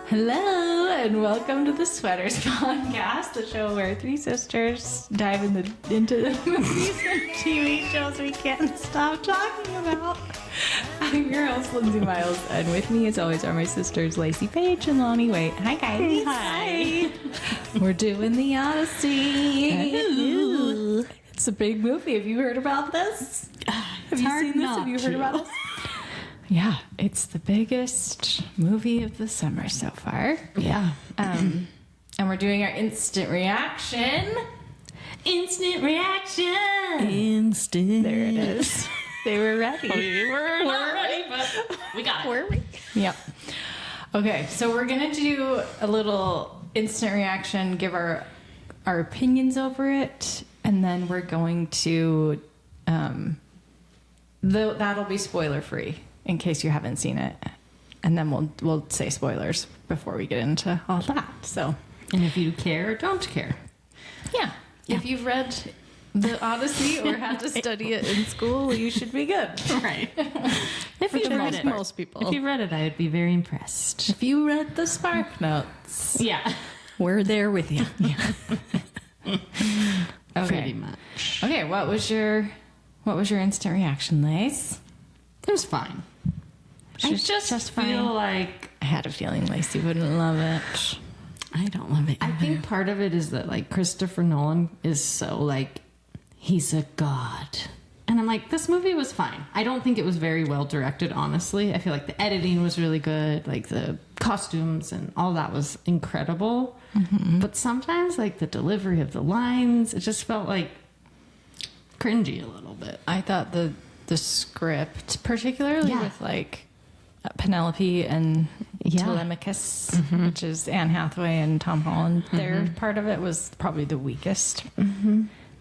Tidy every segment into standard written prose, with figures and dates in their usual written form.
Hello and welcome to the Sweaters Podcast, the show where three sisters dive into the movies and TV shows we can't stop talking about. I'm your host, Lindsay Miles, and with me as always are my sisters, Lacey Paige and Lonnie Waite. Hi guys. Hi. We're doing the Odyssey. Hello. It's a big movie. Have you heard about this? Have you seen this? Have you heard about this? Yeah, it's the biggest movie of the summer so far. Yeah. And we're doing our instant reaction. Instant reaction. Instant. There it is. They were ready. We're not ready, but we got it. Were we? Yep. Okay, so we're going to do a little instant reaction, give our opinions over it, and then we're going to, that'll be spoiler free in case you haven't seen it. And then we'll say spoilers before we get into all that. So, And if you care, don't care. yeah. If you've read the Odyssey or had to study it in school, you should be good. Right. If you've read it, most people. If you read it, I would be very impressed. If you read the Spark Notes, Yeah. We're there with you. okay. Pretty much. Okay, what was your instant reaction, Lace? It was fine. I just feel like I had a feeling Lacey wouldn't love it. I don't love it. I think part of it is that like Christopher Nolan is so like he's a god. And I'm like, this movie was fine. I don't think it was very well directed, honestly. I feel like the editing was really good, like the costumes and all that was incredible. Mm-hmm. But sometimes like the delivery of the lines, it just felt like cringy a little bit. I thought the script, particularly Yeah. with like Penelope and Telemachus, which is Anne Hathaway and Tom Holland, their part of it was probably the weakest.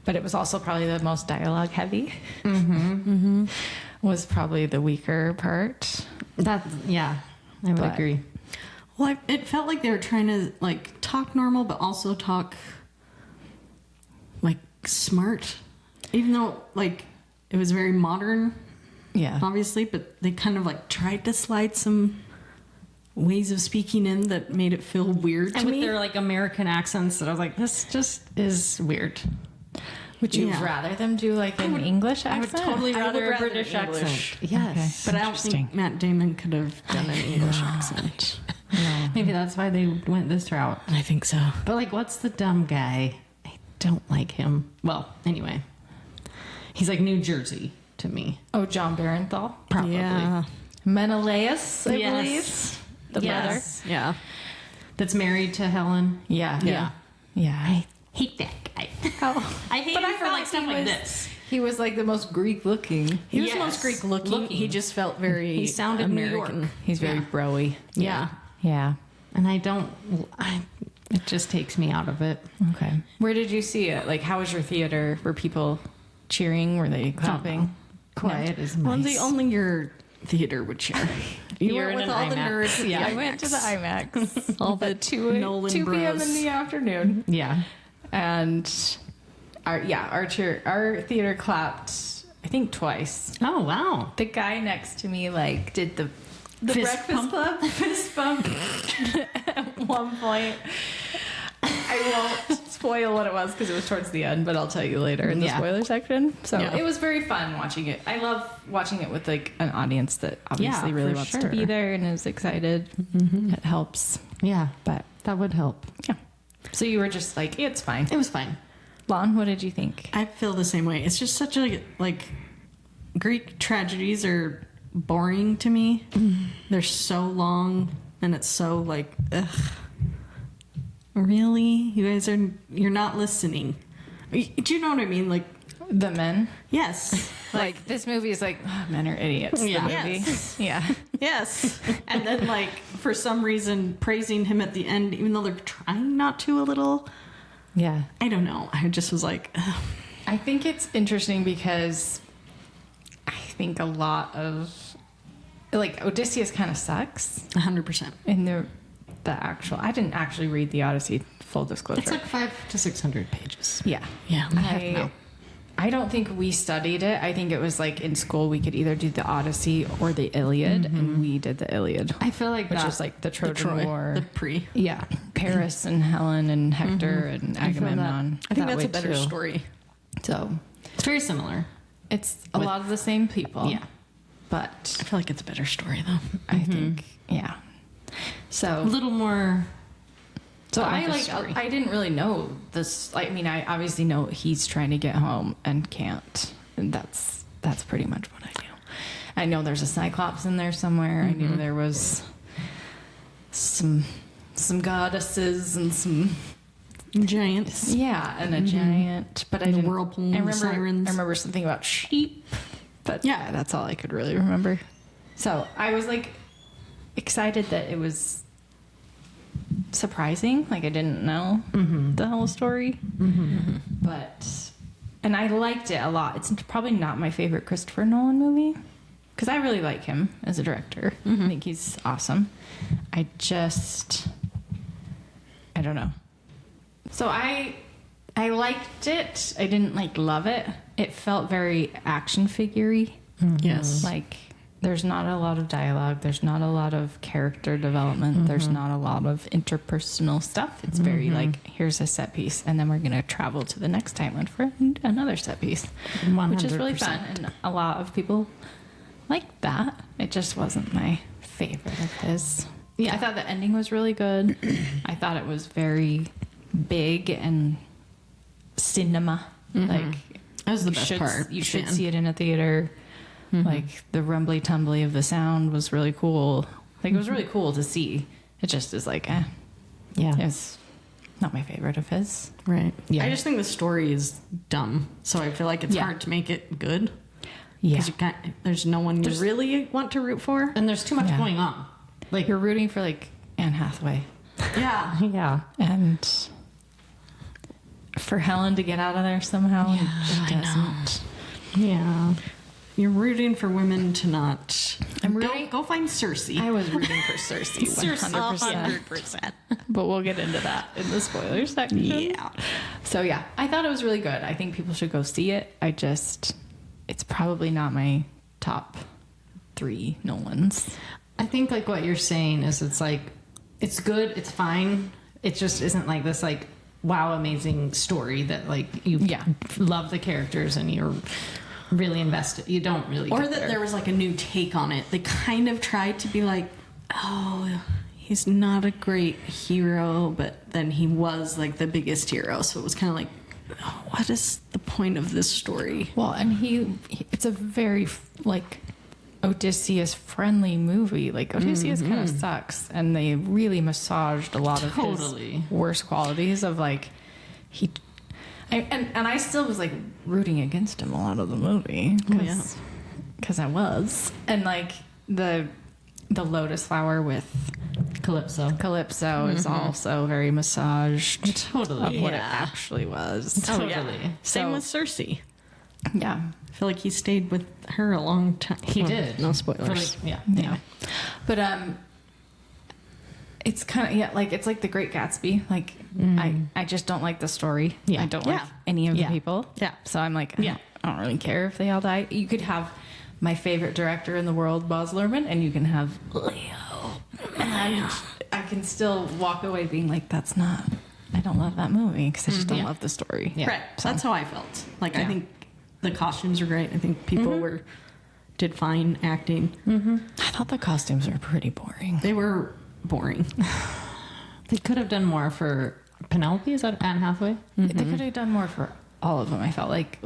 But it was also probably the most dialogue heavy. Was probably the weaker part. I would agree. Well, it felt like they were trying to like talk normal, but also talk like smart, even though like it was very modern. Yeah. Obviously, but they kind of like tried to slide some ways of speaking in that made it feel weird to And with me. their like American accents that I was like, this just is weird. Would you Yeah. rather them do like an English accent? I would totally I would rather a rather British English. accent. Yes. But I don't think Matt Damon could have done an English accent. Maybe that's why they went this route. I think so. But like, what's the dumb guy? I don't like him. Well, anyway. He's like New Jersey to me. Oh, John Barenthal? Probably. Yeah. Menelaus, I Yes. believe. The Yes. Yeah. That's married to Helen. Yeah. Yeah. Yeah. Hate that guy. Oh. I hate But him I for felt like stuff he like was- this. He was like the most Greek looking. He was Yes. the most Greek looking. He just felt very He sounded American. New York. He's very broy. Yeah. Yeah. And it just takes me out of it. Okay. Where did you see it? Like, how was your theater? Were people cheering? Were they clapping? Quiet is nice. Lindsay, only your theater would cheer. You You're went in with an all the IMAX. nerds. Yeah, Yeah, I went to the IMAX. All the 2 Nolan 2 p.m. in bros. the afternoon. Yeah. And our theater clapped, I think, twice. Oh, wow. The guy next to me like did the Fist Breakfast pump? Club fist bump at one point. I won't spoil what it was because it was towards the end, but I'll tell you later in the Yeah. spoiler section. So Yeah. it was very fun watching it. I love watching it with like an audience that obviously Yeah, really for wants to sure. be there and is excited. It helps. Yeah. But That would help. yeah. So you were just like, it's fine. It was fine. Lon, what did you think? I feel the same way. It's just such a like Greek tragedies are boring to me. They're so long and it's so like ugh. Really? You're not listening. Do you know what I mean? Like The men? yes. Like, this movie is like, oh, men are idiots. Yeah. The movie. Yes. Yeah. Yes. And then like for some reason praising him at the end even though they're trying not to a little. Yeah. I don't know. I just was like ugh. I think it's interesting because I think a lot of, like, Odysseus kind of sucks 100%. in the actual. I didn't actually read the Odyssey, full disclosure. It's like 500 to 600 pages. yeah. Yeah. I I don't think we studied it. I think it was like in school we could either do the Odyssey or the Iliad, and we did the Iliad. I feel like which that, is like the Trojan Troy, War. the pre. Yeah, Paris and Helen and Hector and Agamemnon. I think that that's a way, better too. story. So it's very similar. it's a lot of the same people. Yeah. But I feel like it's a better story though. I think, yeah. A So little more. So I I like the like story. I didn't really know this. I mean, I obviously know he's trying to get home and can't. And that's pretty much what I knew. I know there's a Cyclops in there somewhere. I knew there was some goddesses and some Giants. and a giant. But I And the didn't. whirlpool I and the remember. sirens. I remember something about sheep. But yeah, that's all I could really remember. So I was like excited that it was surprising. Like I didn't know the whole story, but and I liked it a lot. It's probably not my favorite Christopher Nolan movie because I really like him as a director. I think he's awesome. I don't know. So I liked it. I didn't like love it. It felt very action figure-y. Yes. Like there's not a lot of dialogue. There's not a lot of character development. There's not a lot of interpersonal stuff. It's very like, here's a set piece, and then we're going to travel to the next Timeline for another set piece, which is really 100%. fun. And a lot of people like that. It just wasn't my favorite of his. Yeah. I thought the ending was really good. I thought it was very big and cinema. Like That was the best part. You should see it in a theater. Like the rumbly tumbly of the sound was really cool. Like it was really cool to see. It just is like, Yeah. it's not my favorite of his. Right. Yeah. I just think the story is dumb, so I feel like it's Yeah. hard to make it good. Yeah, Because there's no one you really want to root for. And there's too much Yeah. going on. like you're rooting for like Anne Hathaway Yeah. Yeah. and for Helen to get out of there somehow. Yeah, and she I doesn't. Yeah. You're rooting for women to not. I'm Go- rooting- Go find Circe. I was rooting for Circe 100%. 100%. But we'll get into that in the spoiler section. Yeah. So yeah, I thought it was really good. I think people should go see it. It's probably not my top 3 Nolans. I think like what you're saying is it's like it's good, it's fine. It just isn't like this like wow amazing story that like you love the characters and you're really invested. You don't really Or get that there was like a new take on it. They kind of tried to be like, oh, he's not a great hero, but then he was like the biggest hero. So it was kind of like, oh, what is the point of this story? Well, and it's a very like Odysseus friendly movie. Like Odysseus kind of sucks, and they really massaged a lot of Totally. his worst qualities of like and I still was like rooting against him a lot of the movie because I was, and like the lotus flower with Calypso is also very massaged Totally. of what it Yeah. actually was. Totally. Same So- with Circe. I Yeah. feel like he stayed with her a long time. He did. No For, spoilers. like, yeah. Yeah. But it's kind of like it's like The Great Gatsby. Like I just don't like the story. Yeah. I don't Yeah. like any of the Yeah. people. Yeah. So I'm like, Yeah. I don't really care if they all die. You could have my favorite director in the world, Baz Luhrmann, and you can have Leo, and I can still walk away being like, I don't love that movie because I just don't love the story. Yeah. Right. So- That's how I felt. Like, I Yeah. think the costumes were great. I think people did fine acting. I thought the costumes were pretty boring. They were boring. They could have done more for Penelope. Is that Anne Hathaway? They could have done more for all of them. I felt like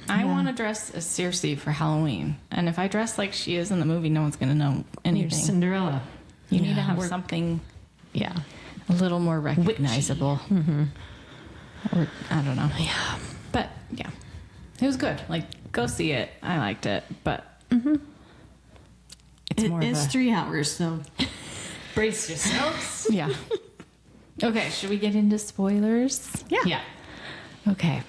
I want to dress as Circe for Halloween, and if I dress like she is in the movie, no one's going to know You're anything. Cinderella. You need to have We're- something Yeah. a little more recognizable, or I don't know. Yeah, but yeah, it was good. Like, go see it. I liked it, but it's It more is of a 3 hours, so Brace yourselves. yeah. Okay, should we get into spoilers? Yeah. Okay.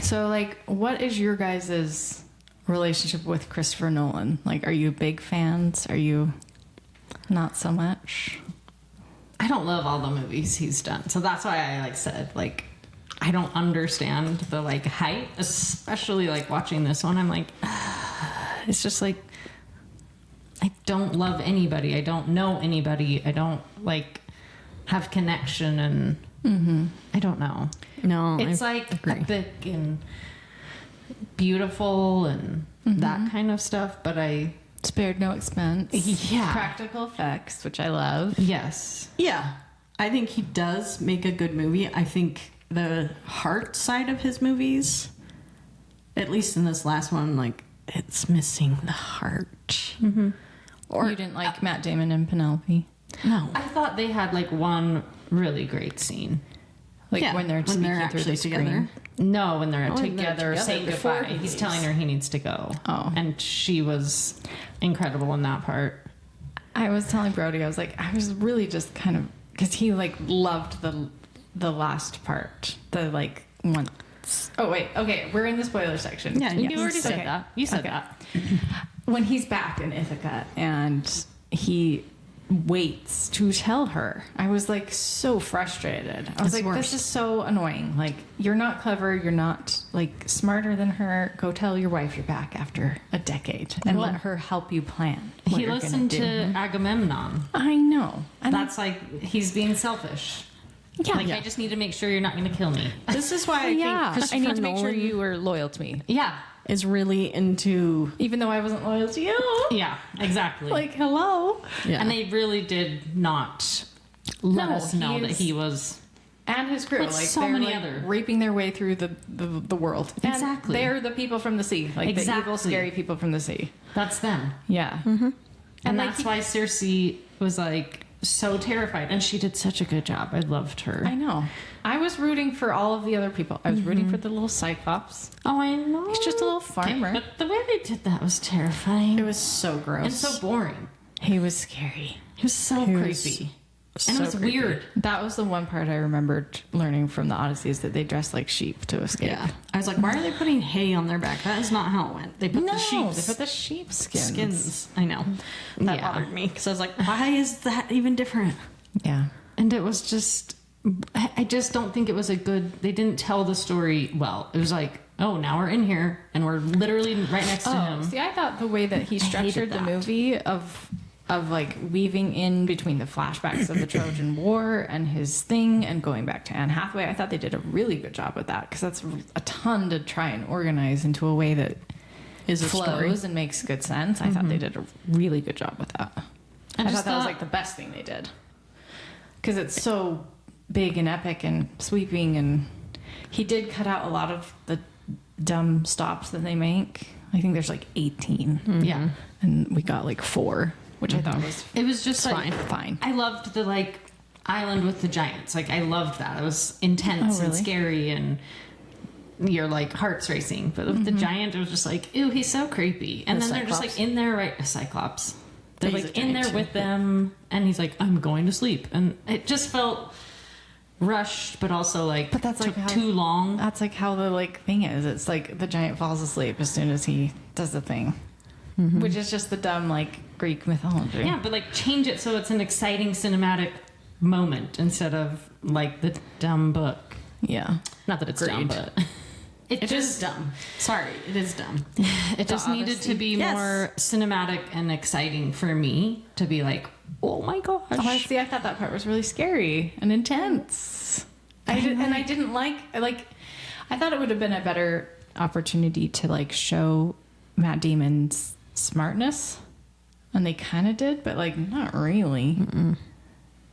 So, like, what is your guys' relationship with Christopher Nolan? Like, are you big fans? Are you not so much? I don't love all the movies he's done. So that's why I said I don't understand the like hype, especially like watching this one. I'm like, it's just like, I don't love anybody. I don't know anybody. I don't like have connection, and I don't know. No, It's I like agree. epic and beautiful and that kind of stuff, but I Spared no expense. Yeah. Practical effects, which I love. yes. Yeah, I think he does make a good movie. I think the heart side of his movies, at least in this last one, like it's missing the heart. Or you didn't like Matt Damon and Penelope? No, I thought they had like one really great scene. Like Yeah, when they're speaking through actually the screen. No, when they're when they're together together saying before goodbye. he He's leaves. telling her he needs to go. Oh. And she was incredible in that part. I was telling Brody, I was like, I was really just kind of, because he like loved the last part, the like one. Oh wait, okay, we're in the spoiler section. Yeah, You already said Okay. that. You said Okay. that. When he's back in Ithaca and he waits to tell her, I was like so frustrated. I was It's like, worse. this is so annoying. Like, you're not clever. You're not like smarter than her. Go tell your wife you're back after a decade and Well, let her help you plan. What He you're listened gonna to do. Agamemnon. I know. And That's like, he's being selfish. yeah. Like, I just need to make sure you're not going to kill me. this is why I yeah. think Christopher I need to make sure Nolan you were loyal to me, Yeah. is really into. even though I wasn't loyal to you. Yeah, exactly. Like, hello. Yeah. And they really did not let No, us know that he's- he was. And his crew, Like like so they're many like other- raping their way through the world. And Exactly. they're the people from the sea, like the evil, Exactly. scary people from the sea. That's them. Yeah. And like, that's why Circe was like so terrified. And she did such a good job. I loved her. I know. I was rooting for all of the other people. I was rooting for the little Cyclops. Oh, I know. He's just a little farmer. But the way they did that was terrifying. It was so gross. and so boring. He was scary. It was so He was creepy. so And it was creepy. weird. That was the one part I remembered learning from the Odyssey, is that they dressed like sheep to escape. Yeah, I was like, why are they putting hay on their back? That is not how it went. They put No, the sheep's they put the sheep skins. skins. I know that Yeah. bothered me because I was like, why is that even different? Yeah. And it was just, I just don't think it was a good, they didn't tell the story well. It was like, oh, now we're in here and we're literally right next to him. See, I thought the way that he structured the that. movie of like weaving in between the flashbacks of the Trojan War and his thing and going back to Anne Hathaway, I thought they did a really good job with that, because that's a ton to try and organize into a way that Is a flows story. and makes good sense. I thought they did a really good job with that. I just thought that was thought- like the best thing they did, because it's so big and epic and sweeping, and he did cut out a lot of the dumb stops that they make. I think there's like 18. Yeah. And we got like 4, which I thought was It was just like, fine. I loved the like island with the giants. Like I loved that. It was intense Oh, and really? scary and your like heart's racing. But with the giant, it was just like, ew, he's so creepy. And The then they're just like Cyclops? in there, right? A Cyclops. They're He's like a in giant, there too. with them, and he's like, I'm going to sleep, and it just felt rushed, but also like But that's took like how- too long. That's like how the like thing is. It's like the giant falls asleep as soon as he does the thing, which is just the dumb like Greek mythology. Yeah, but like change it so it's an exciting cinematic moment instead of like the dumb book. Yeah. Not that it's dumb, Agreed. but It is dumb. Sorry, it is dumb. it just needed to Odyssey. be Yes. more cinematic and exciting for me to be like, oh my gosh. Oh, I see. I thought that part was really scary and intense. I didn't like. I thought it would have been a better opportunity to like show Matt Damon's smartness, and they kind of did, but like not really.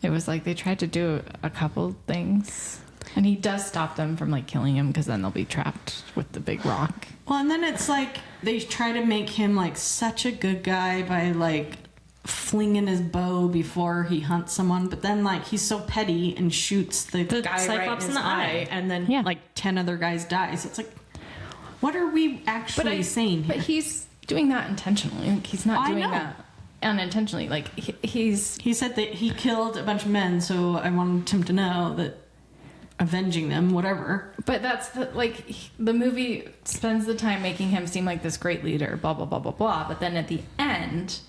It was like they tried to do a couple things, and he does stop them from like killing him, because then they'll be trapped with the big rock. Well, and then it's like they try to make him like such a good guy by like flinging his bow before he hunts someone, but then like he's so petty and shoots the guy Cyclops right in in his the eye, eye. and then Yeah. like 10 other guys die. So it's like, what are we actually saying But here? he's doing that intentionally. Like, he's not I doing know. that unintentionally. Like he's He said that he killed a bunch of men, so I wanted him to know that avenging them, whatever. But that's the movie spends the time making him seem like this great leader, blah blah blah blah blah. But then at the end,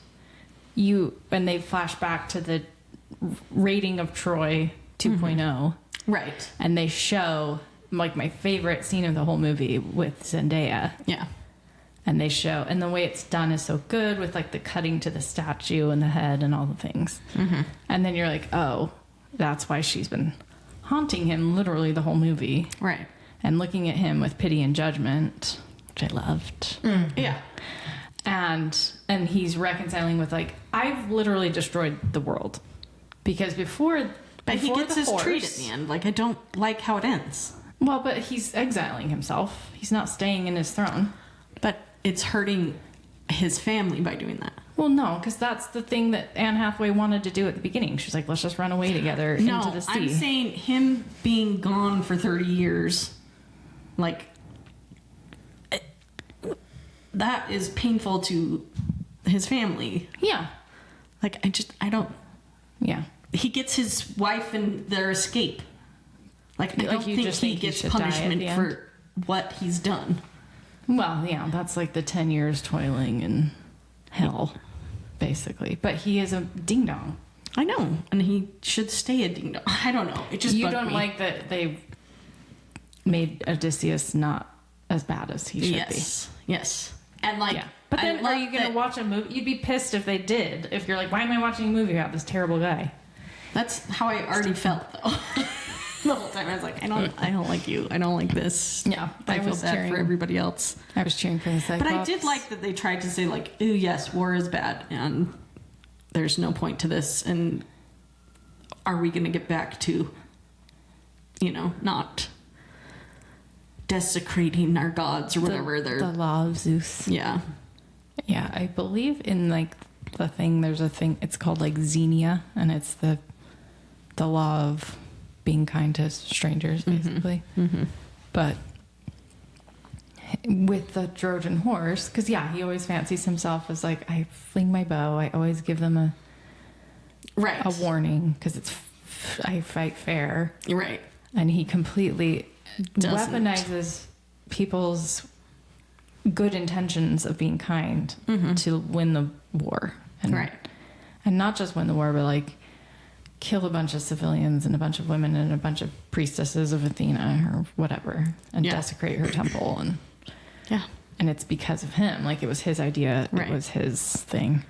when they flash back to the rating of Troy 2.0, Right. and they show like my favorite scene of the whole movie with Zendaya. Yeah. And they show, and the way it's done is so good with like the cutting to the statue and the head and all the things. Mm-hmm. And then you're like, oh, that's why she's been haunting him literally the whole movie. Right. And looking at him with pity and judgment, which I loved. Mm-hmm. Yeah. And he's reconciling with like, I've literally destroyed the world. Because before he gets his horse, treat at the end. Like, I don't like how it ends. Well, but he's exiling himself. He's not staying in his throne. But it's hurting his family by doing that. Well, no, because that's the thing that Anne Hathaway wanted to do at the beginning. She's like, let's just run away together into the sea. I'm saying him being gone for 30 years, like, that is painful to his family. Yeah. Like, I don't... Yeah. He gets his wife and their escape. Like, I don't think he gets punishment for what he's done. Well, yeah, that's like the 10 years toiling in hell, basically. But he is a ding-dong. I know, and he should stay a ding-dong. I don't know. It just You bugged don't me. like that they made Odysseus not as bad as he should be. Yes. And like, Yeah. But then are you going to watch a movie? You'd be pissed if they did. If you're like, why am I watching a movie about this terrible guy? That's how I already felt, though. The whole time I was like, I don't like you. I don't like this. Yeah, I feel sad for everybody else. I was cheering for the Cyclops. But I did like that they tried to say like, ooh, yes, war is bad, and there's no point to this. And are we going to get back to, not desecrating our gods or whatever? the law of Zeus. Yeah. Yeah, I believe in like the thing. There's a thing. It's called like Xenia, and it's the law of being kind to strangers, basically. Mm-hmm. But with the Trojan horse, because he always fancies himself as like, I fling my bow. I always give them a warning because I fight fair. Right. And he completely weaponizes people's good intentions of being kind to win the war. And not just win the war, but like kill a bunch of civilians and a bunch of women and a bunch of priestesses of Athena or whatever and desecrate her temple. And it's because of him. Like, it was his idea. It was his thing.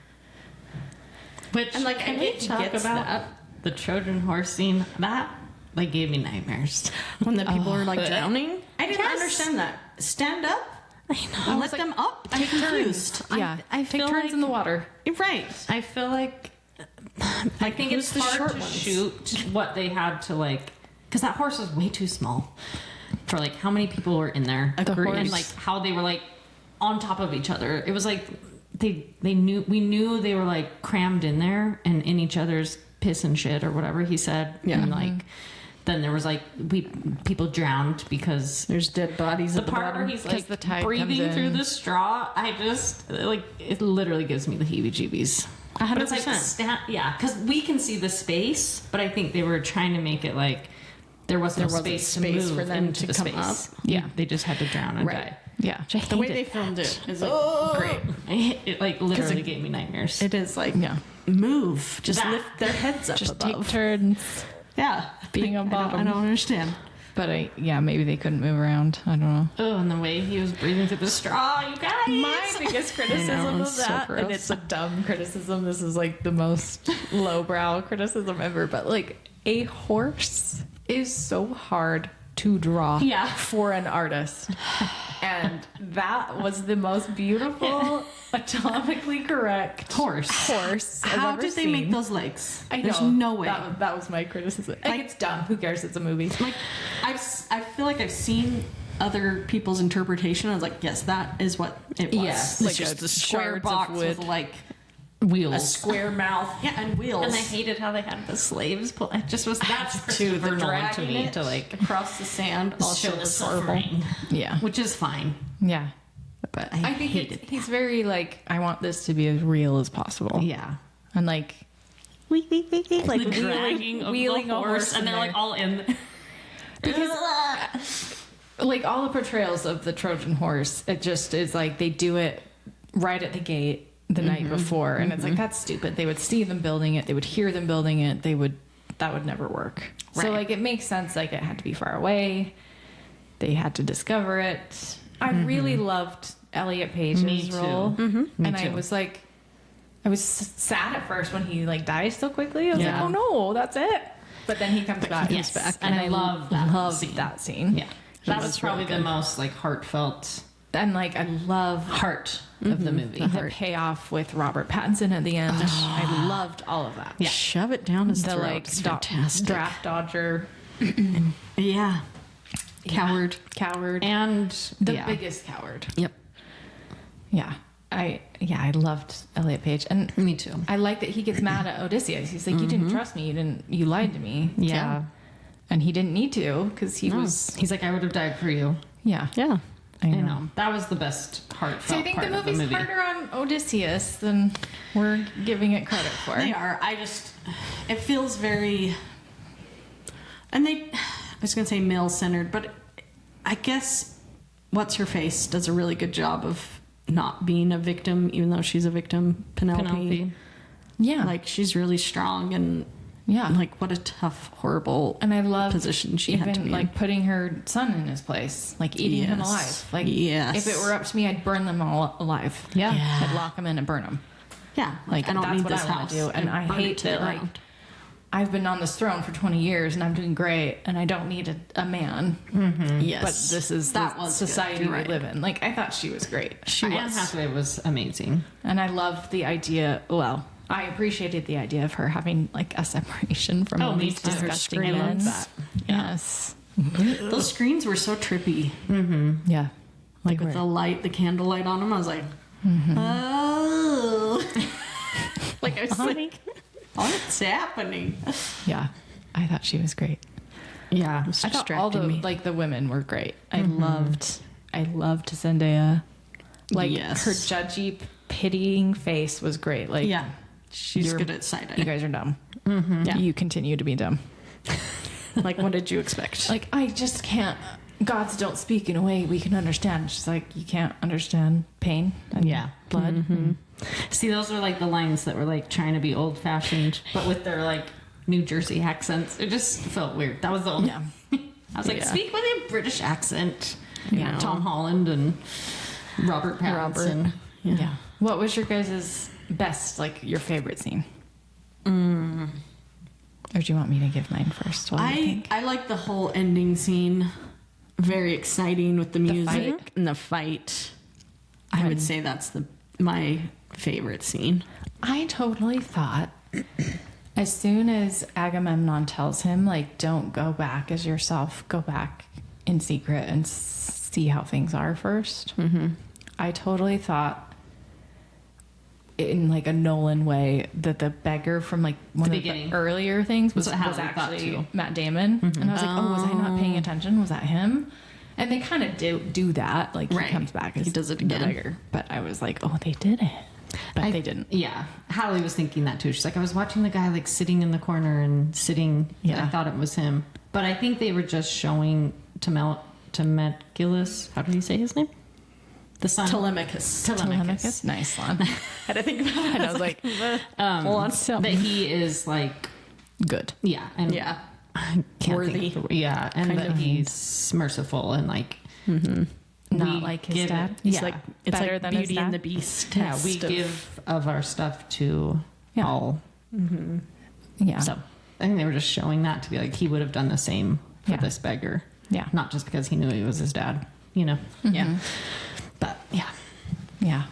Which, and like, can we talk about that? The Trojan horse scene? That, like, gave me nightmares. When the people are, like, drowning? I didn't understand that. Stand up? I know. Let them up? I'm confused. I take turns in the water. Right. I feel like... I think it's hard to shoot what they had to, like... Because that horse was way too small for, like, how many people were in there. And, like, how they were, like, on top of each other. It was like we knew they were, like, crammed in there and in each other's piss and shit or whatever he said. Yeah. And, like... Then there was like people drowned because there's dead bodies the at the part bottom. where he's like breathing through the straw. I just like it literally gives me the heebie-jeebies. 100%. But it's like because we can see the space, but I think they were trying to make it like there wasn't space to move for them into to the come space. up. Yeah, they just had to drown and die. Yeah, the way they filmed it is like, great. It like literally gave me nightmares. It is like move, just lift their heads up, just above. take turns. Yeah, being on bottom. I don't understand. But maybe they couldn't move around. I don't know. Oh, and the way he was breathing through the straw, you guys. My biggest criticism of that, and it's a dumb criticism. This is like the most lowbrow criticism ever. But like, a horse is so hard to draw for an artist. And that was the most beautiful, atomically correct horse. How did they make those legs? There's no way. That was my criticism. Like, it's dumb. Who cares? It's a movie. Like, I feel like I've seen other people's interpretation. I was like, yes, that is what it was. Yes, It's like just a a square box with like wheels, a square mouth, and wheels. And I hated how they had the slaves pull. It just was that's Christopher Nolan to me to like across the sand. Also the suffering, which is fine. Yeah, but I think he's very like, I want this to be as real as possible. Yeah, and like, like the dragging of the horse, and they're like all in. Because like all the portrayals of the Trojan horse, it just is like they do it right at the gate the night before, and it's like, that's stupid. They would see them building it, they would hear them building it, that would never work. So like, it makes sense, like it had to be far away, they had to discover it. I really loved Elliot Page's Me too. role. Me And I too. was like, I was sad at first when he like dies so quickly. I was Yeah. like, oh no, that's it. But then he comes back. Yes, and I love that scene. Yeah, that was probably the most like heartfelt And like I love heart of the movie. the payoff with Robert Pattinson at the end. I loved all of that. Yeah. Shove it down his The throat. like It's fantastic. draft dodger, Yeah. coward, And the yeah. biggest coward. Yep. Yeah, I loved Elliot Page, and Me too. I like that he gets mad at Odysseus. He's like, you didn't trust me. You lied to me. Yeah. And he didn't need to because he was. He's like, I would have died for you. Yeah, Yeah. I I know. know. That was the best heartfelt So I think part the of movie's the movie. harder on Odysseus than we're giving it credit for. They are. It feels very, and I was going to say male-centered, but I guess What's Her Face does a really good job of not being a victim, even though she's a victim. Penelope. Yeah, Like, she's really strong and, yeah. like, what a tough, horrible And I love position she even had to be like in. putting her son in his place, like eating him Yes. alive. Like Yes. if it were up to me, I'd burn them all alive. Yeah. Yeah. I'd lock them in and burn them. Yeah. Like I don't that's need what this I want house. to do. And I burn it hate to the that like ground. I've been on this throne for 20 years and I'm doing great and I don't need a man. Yes. But this is That the was society good. we You're right. live in. Like I thought she was great. She Anne was. Hathaway was amazing. And I love the idea. Well, I appreciated the idea of her having like a separation from all me these too. Her disgusting screens. men. I love that. Yes. Those screens were so trippy. Yeah. Like with the light, the candlelight on them, I was like, oh. Like I was like, what's happening? Yeah. I thought she was great. Yeah. It's I thought all the distracting me. like the women were great. I loved Zendaya. Like Yes. her judgy, pitying face was great. Like Yeah, she's You're- good at side you eye. guys are dumb. Yeah. You continue to be dumb. Like, what did you expect? Like I just can't. Gods don't speak in a way we can understand. She's like, you can't understand pain and Yeah. blood. See, those are like the lines that were like trying to be old fashioned, but with their like New Jersey accents. It just felt weird. That was the only. Yeah. I was like, Yeah. speak with a British accent. Yeah. Tom Holland and Robert Pattinson. Yeah. What was your guys' best, like your favorite scene? Or do you want me to give mine first? What do you think? I like the whole ending scene. Very exciting with the music fight. and the fight. I would say that's my favorite scene. I totally thought as soon as Agamemnon tells him, like, don't go back as yourself, go back in secret and see how things are 1st. I totally thought in like a Nolan way that the beggar from like one of beginning. the earlier things was That's what Hallie thought, actually too. Matt Damon. And I was like, oh, was I not paying attention? Was that him? And they kind of do that. Like Right. he comes back as He does it the again. beggar. But I was like, oh, they did it. But they didn't. Yeah. Hallie was thinking that too. She's like, I was watching the guy like sitting in the corner and sitting. Yeah. I thought it was him. But I think they were just showing Temeculus. How did he say his name? The son. Telemachus. Telemachus. Nice one. Had to think about it. And I was like, Hold on. That he is like, good. yeah. And Yeah. I can't Worthy. think of- yeah. And Kind that of. he's merciful and like, Not we like his give dad. it- He's yeah. like, it's Better like than his Beauty and dad? the Beast. Yeah, test we of- give of our stuff to Yeah. all. Yeah. So I think they were just showing that to be like, he would have done the same for Yeah. this beggar. Yeah. Not just because he knew he was his dad, you know? Yeah. But yeah. Yeah.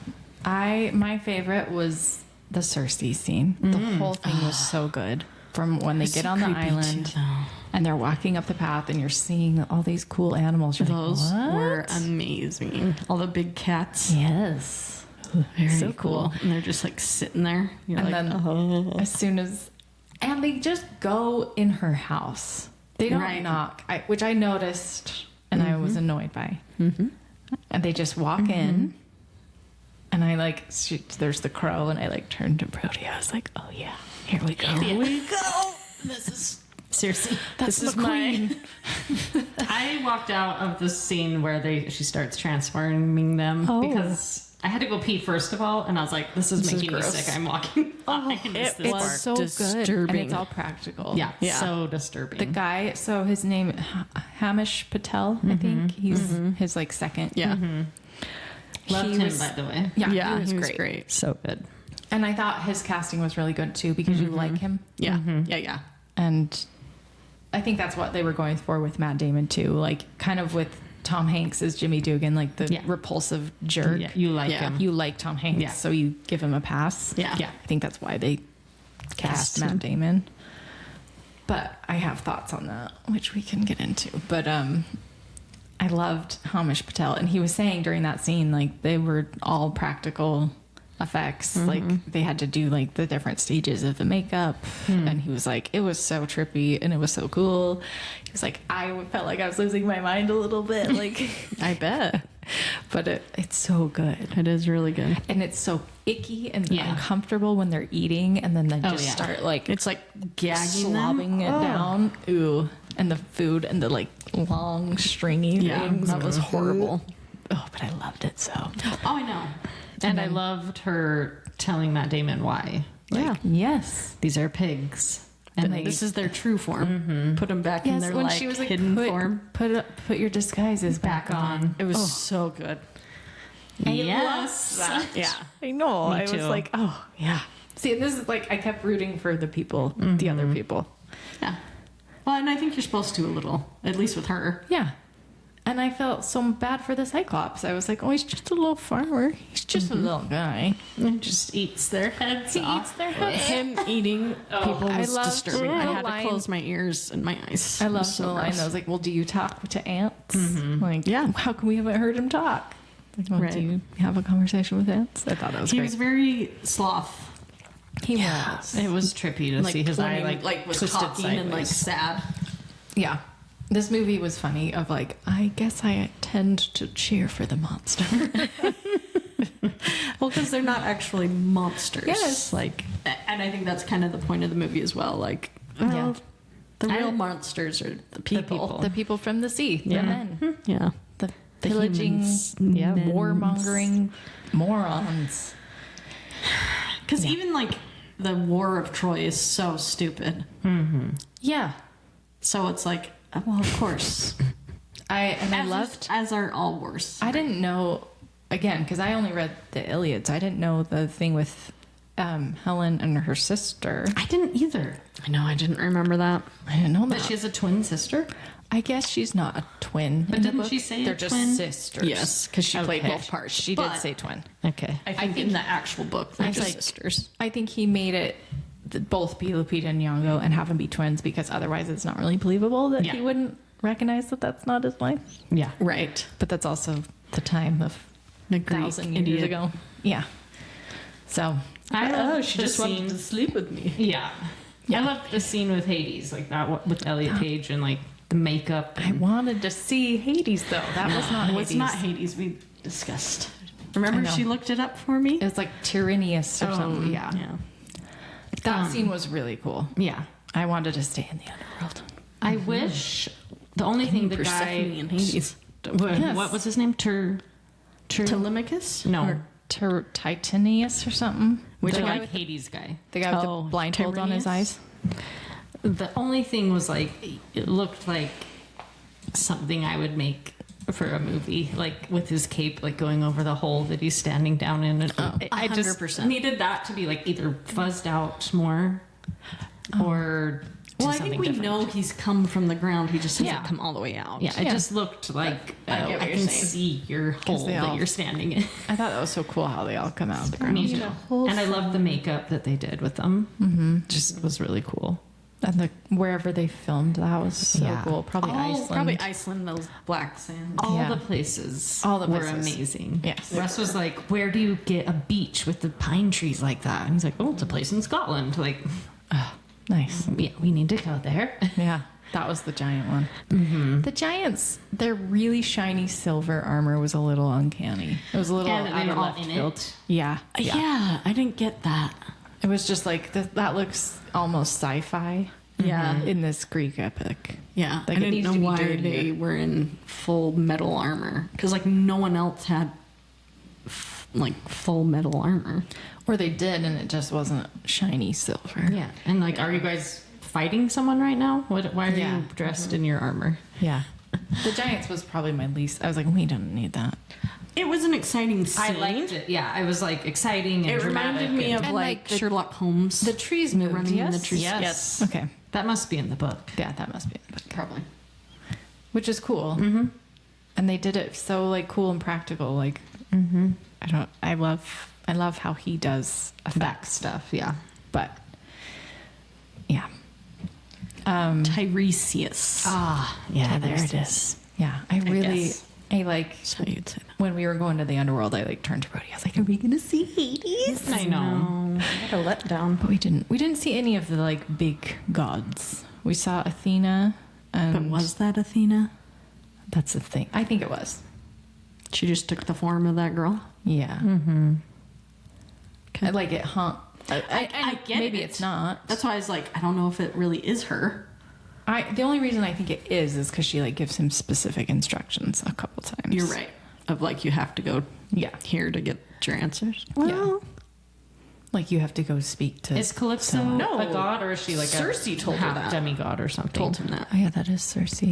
My favorite was the Circe scene. The whole thing was so good. From when they It's get so on the creepy, island too, though. and they're walking up the path and you're seeing all these cool animals. You're Those like, what? were amazing. All the big cats. Yes. Very So cool. cool. And they're just like sitting there. You're And like, then oh. as soon as, and they just go in her house. They don't Right. knock, which I noticed and I was annoyed by. And they just walk in. And I like, there's the crow, and I like turned to Brody. I was like, oh yeah, here we go. Here we go. This is Seriously. this is my I walked out of the scene where she starts transforming them Oh. because I had to go pee first of all, and I was like, "This is making me sick." I'm walking. I missed this It's part. so good, and disturbing. it's all practical. Yeah, so disturbing. The guy, so his name Hamish Patel, I think. He's his like second. Yeah. Loved he him, was- by the way. Yeah, he was great. So good. And I thought his casting was really good too because you like him. Yeah. Yeah. And I think that's what they were going for with Matt Damon too. Like kind of with Tom Hanks as Jimmy Dugan, like the repulsive jerk. Yeah, you like him. You like Tom Hanks, so you give him a pass. Yeah. I think that's why they cast Matt Damon. But I have thoughts on that, which we can get into. But I loved Hamish Patel, and he was saying during that scene, like they were all practical effects. Like they had to do like the different stages of the makeup, and he was like, it was so trippy and it was so cool. He was like, I felt like I was losing my mind a little bit. Like I bet. But it's so good. It is really good. And it's so icky and uncomfortable when they're eating, and then they just start like It's like gagging slobbing it down. Ooh, and the food and the like long stringy things. that was horrible. Oh, but I loved it so. Oh, I know. And I loved her telling Matt Damon why. Like, Yes. these are pigs. And This is their true form. Put them back in Yes, their when like she was like, hidden form. put your disguises back on. It was so good. yes. Yeah. I know. Me I was too. like, oh yeah. See, this is like I kept rooting for the people, the other people. Yeah. Well, and I think you're supposed to a little, at least with her. Yeah. And I felt so bad for the Cyclops. I was like, oh, he's just a little farmer. He's just a little guy. And just eats their heads He off. eats their heads. Him eating people I was loved disturbing. the I had line- to close my ears and my eyes. I It was love so the line gross. that was like, well, do you talk to ants? Like, Yeah. how come we haven't heard him talk? Like, well, Right. do you have a conversation with ants? I thought that was He great. was very sloth. He was. It was trippy to see his eye like was twisted talking sideways. and like sad. Yeah. This movie was funny of like, I guess I tend to cheer for the monster. Well, because they're not actually monsters. Yes. Like, and I think that's kind of the point of the movie as well. Like, well, the real monsters are the people. The people from the sea, the men. Yeah. The pillaging, humans. warmongering morons. Because even like the War of Troy is so stupid. Yeah. So it's like, well, of course. I loved. As are all wars. I didn't know, again, because I only read the Iliads. I didn't know the thing with Helen and her sister. I didn't either. I know, I didn't remember that. I didn't know that. But she has a twin sister. I guess she's not a twin. But in the didn't book. she say they're a just twin? sisters? Yes, because she played Okay. both parts. She But did say twin. Okay. I think in the actual book, they're just sisters. I think he made it both be Lupita and Nyong'o and have them be twins because otherwise it's not really believable that he wouldn't recognize that that's not his wife. Yeah. Right. But that's also the time of The Greek 1,000 years idiot. ago. Yeah. So I love she the just scene. wanted to sleep with me. Yeah. I loved the scene with Hades, like that with Elliot Page and like the makeup. I wanted to see Hades though. That was not No, Hades. it's not Hades. We discussed. Remember, I know. she looked it up for me. It was like Tyrannius or something. yeah. Yeah. That scene was really cool. Yeah. I wanted to stay in the underworld. I wish the only thing the Persephone guy and Hades. what was his name? Telemachus? No. Titanius or something. Which the guy like Hades guy. The guy with Oh, the blindfold on his Tyrannius? eyes. The only thing was like it looked like something I would make for a movie, like with his cape like going over the hole that he's standing down in. And I just 100%. needed that to be like either fuzzed out more or do Well, I something think we different. know he's come from the ground. He just hasn't Yeah. come all the way out. Yeah, it just looked like I get what I you're can saying. see your hole they all- that you're standing in. I thought that was so cool how they all come out of the ground. Me too. And I love the makeup that they did with them. Mm-hmm. Just was really cool. And wherever they filmed, that was so Yeah. cool. Probably Iceland. Probably Iceland, those black sands. All Yeah. the places All the were places. amazing. Yes. Russ was like, where do you get a beach with the pine trees like that? And he's like, oh, it's a place in Scotland. Like, Nice. yeah, we need to go there. Yeah. That was the giant one. Mm-hmm. The giants, their really shiny silver armor was a little uncanny. It was a little And out they of were all left in field. it. Yeah. Yeah, I didn't get that. It was just like, that looks almost sci-fi. Yeah. In this Greek epic. Yeah, Like, I it didn't needs know to be why dirtier. they were in full metal armor because like no one else had like full metal armor. Or they did, and it just wasn't shiny silver. Yeah. And like, are you guys fighting someone right now? Why are Yeah. you dressed in your armor? Yeah. The Giants was probably my least. I was like, we don't need that. It was an exciting scene. I liked it. Yeah, it was like exciting and It dramatic. reminded me of and, like like, Sherlock Holmes. The trees moved. running in Yes? the trees. Yes. Okay. That must be in the book. Yeah, that must be in the book. Probably. Which is cool. Mm-hmm. And they did it so like cool and practical. Like, I love how he does effects Stuff, yeah. but yeah. Tiresias. Ah, yeah, there it is. Yeah, I really, guess. I like That's how you'd say that. when we were going to the underworld. I like turned to Brody. I was like, "Are we gonna see Hades?" I know. What a letdown. But we didn't. We didn't see any of the like big gods. We saw Athena, and But was that Athena? that's the thing. I think it was. She just took the form of that girl? Yeah. Mm-hmm. I like it, huh? I get maybe it. it's not. That's why I was like, I don't know if it really is her. The only reason I think it is because she like gives him specific instructions a couple times. You're right. Of like, you have to go Yeah. here to get your answers. Yeah. Like you have to go speak to. Is Calypso No. a god, or is she like Circe a told her half that. demigod or something? Told him that. Oh yeah, that is Circe.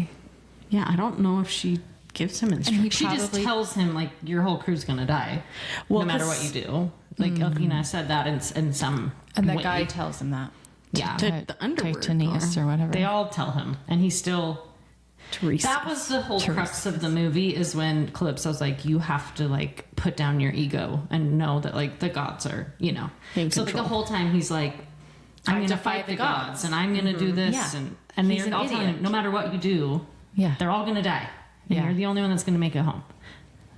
Yeah, I don't know if she gives him instructions. She just tells him like your whole crew's gonna die, Well, no matter what 'cause- you do. Like Athena said that in some And that way. guy tells him that. Yeah, To the underworld, Titanius or whatever. they all tell him, and he still. Teresa. That was the whole crux of the movie, is when Calypso's like, you have to like put down your ego and know that like the gods are, you know. In So like the control. whole time he's like, I'm going to fight the gods, and I'm going to do this, Yeah. and He's they're an all telling him, idiot. no matter what you do, Yeah. they're all going to die, and Yeah. you're the only one that's going to make it home.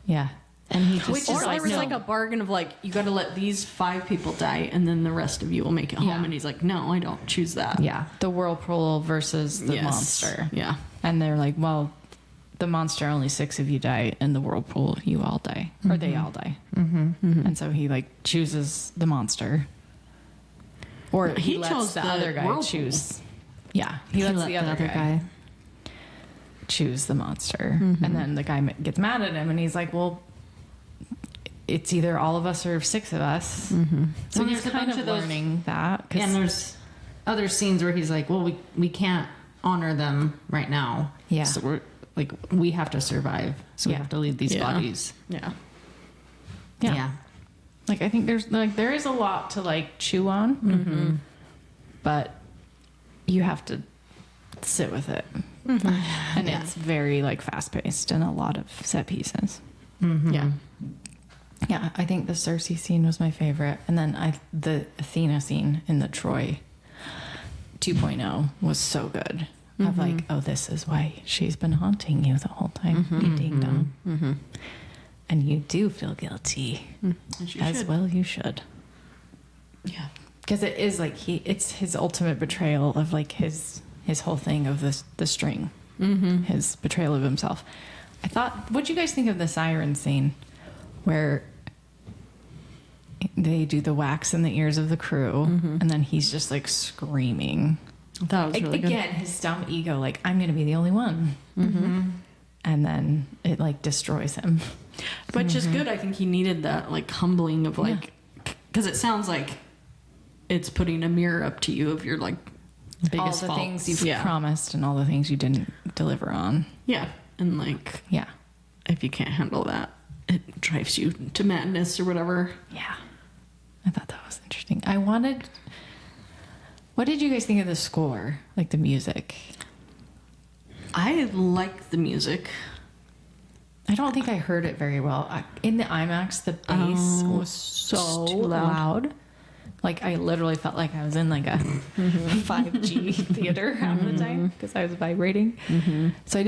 Yeah. And he just Or there was like a bargain of like, you got to let these 5 people die, and then the rest of you will make it home. Yeah. And he's like, no, I don't choose that. Yeah. The whirlpool versus the Yes. monster. Yeah. And they're like, well, the monster, only 6 of you die. In the whirlpool, you all die. Or they all die. Mm-hmm. And so he like chooses the monster. Or he He lets chose the the other guy whirlpool. choose. Yeah. He lets let the other guy choose the monster. And then the guy gets mad at him and he's like, well, it's either all of us or 6 of us. So And he's there's a kind bunch of of those- learning that. 'cause- and there's other scenes where he's like, well, we can't honor them right now. Yeah. So we're like, we have to survive. So we Yeah. have to lead these Yeah. bodies. Yeah. Yeah. Like I think there is a lot to like chew on, but you have to sit with it, and it's very like fast paced and a lot of set pieces. Yeah. Yeah, I think the Circe scene was my favorite, and then the Athena scene in the Troy 2.0 was so good. Of like, oh, this is why she's been haunting you the whole time, you ding dong, and you do feel guilty. And she As should. well you should. Yeah. Because it is like it's his ultimate betrayal of like his whole thing of the string. His betrayal of himself. I thought, what'd you guys think of the siren scene where they do the wax in the ears of the crew and then he's just like screaming. That was really Again, his dumb ego, like, I'm going to be the only one. And then it like destroys him. good. Which is good. I think he needed that like humbling of like, because it sounds like it's putting a mirror up to you of your like biggest All the faults. things you've yeah. promised and all the things you didn't deliver on. Yeah. And like, Yeah. if you can't handle that, it drives you to madness or whatever. Yeah. I thought that was interesting. What did you guys think of the score? Like the music? I like the music. I don't think I heard it very well. In the IMAX, the bass was so too loud. loud. Like I literally felt like I was in like a 5G theater half the time because I was vibrating. So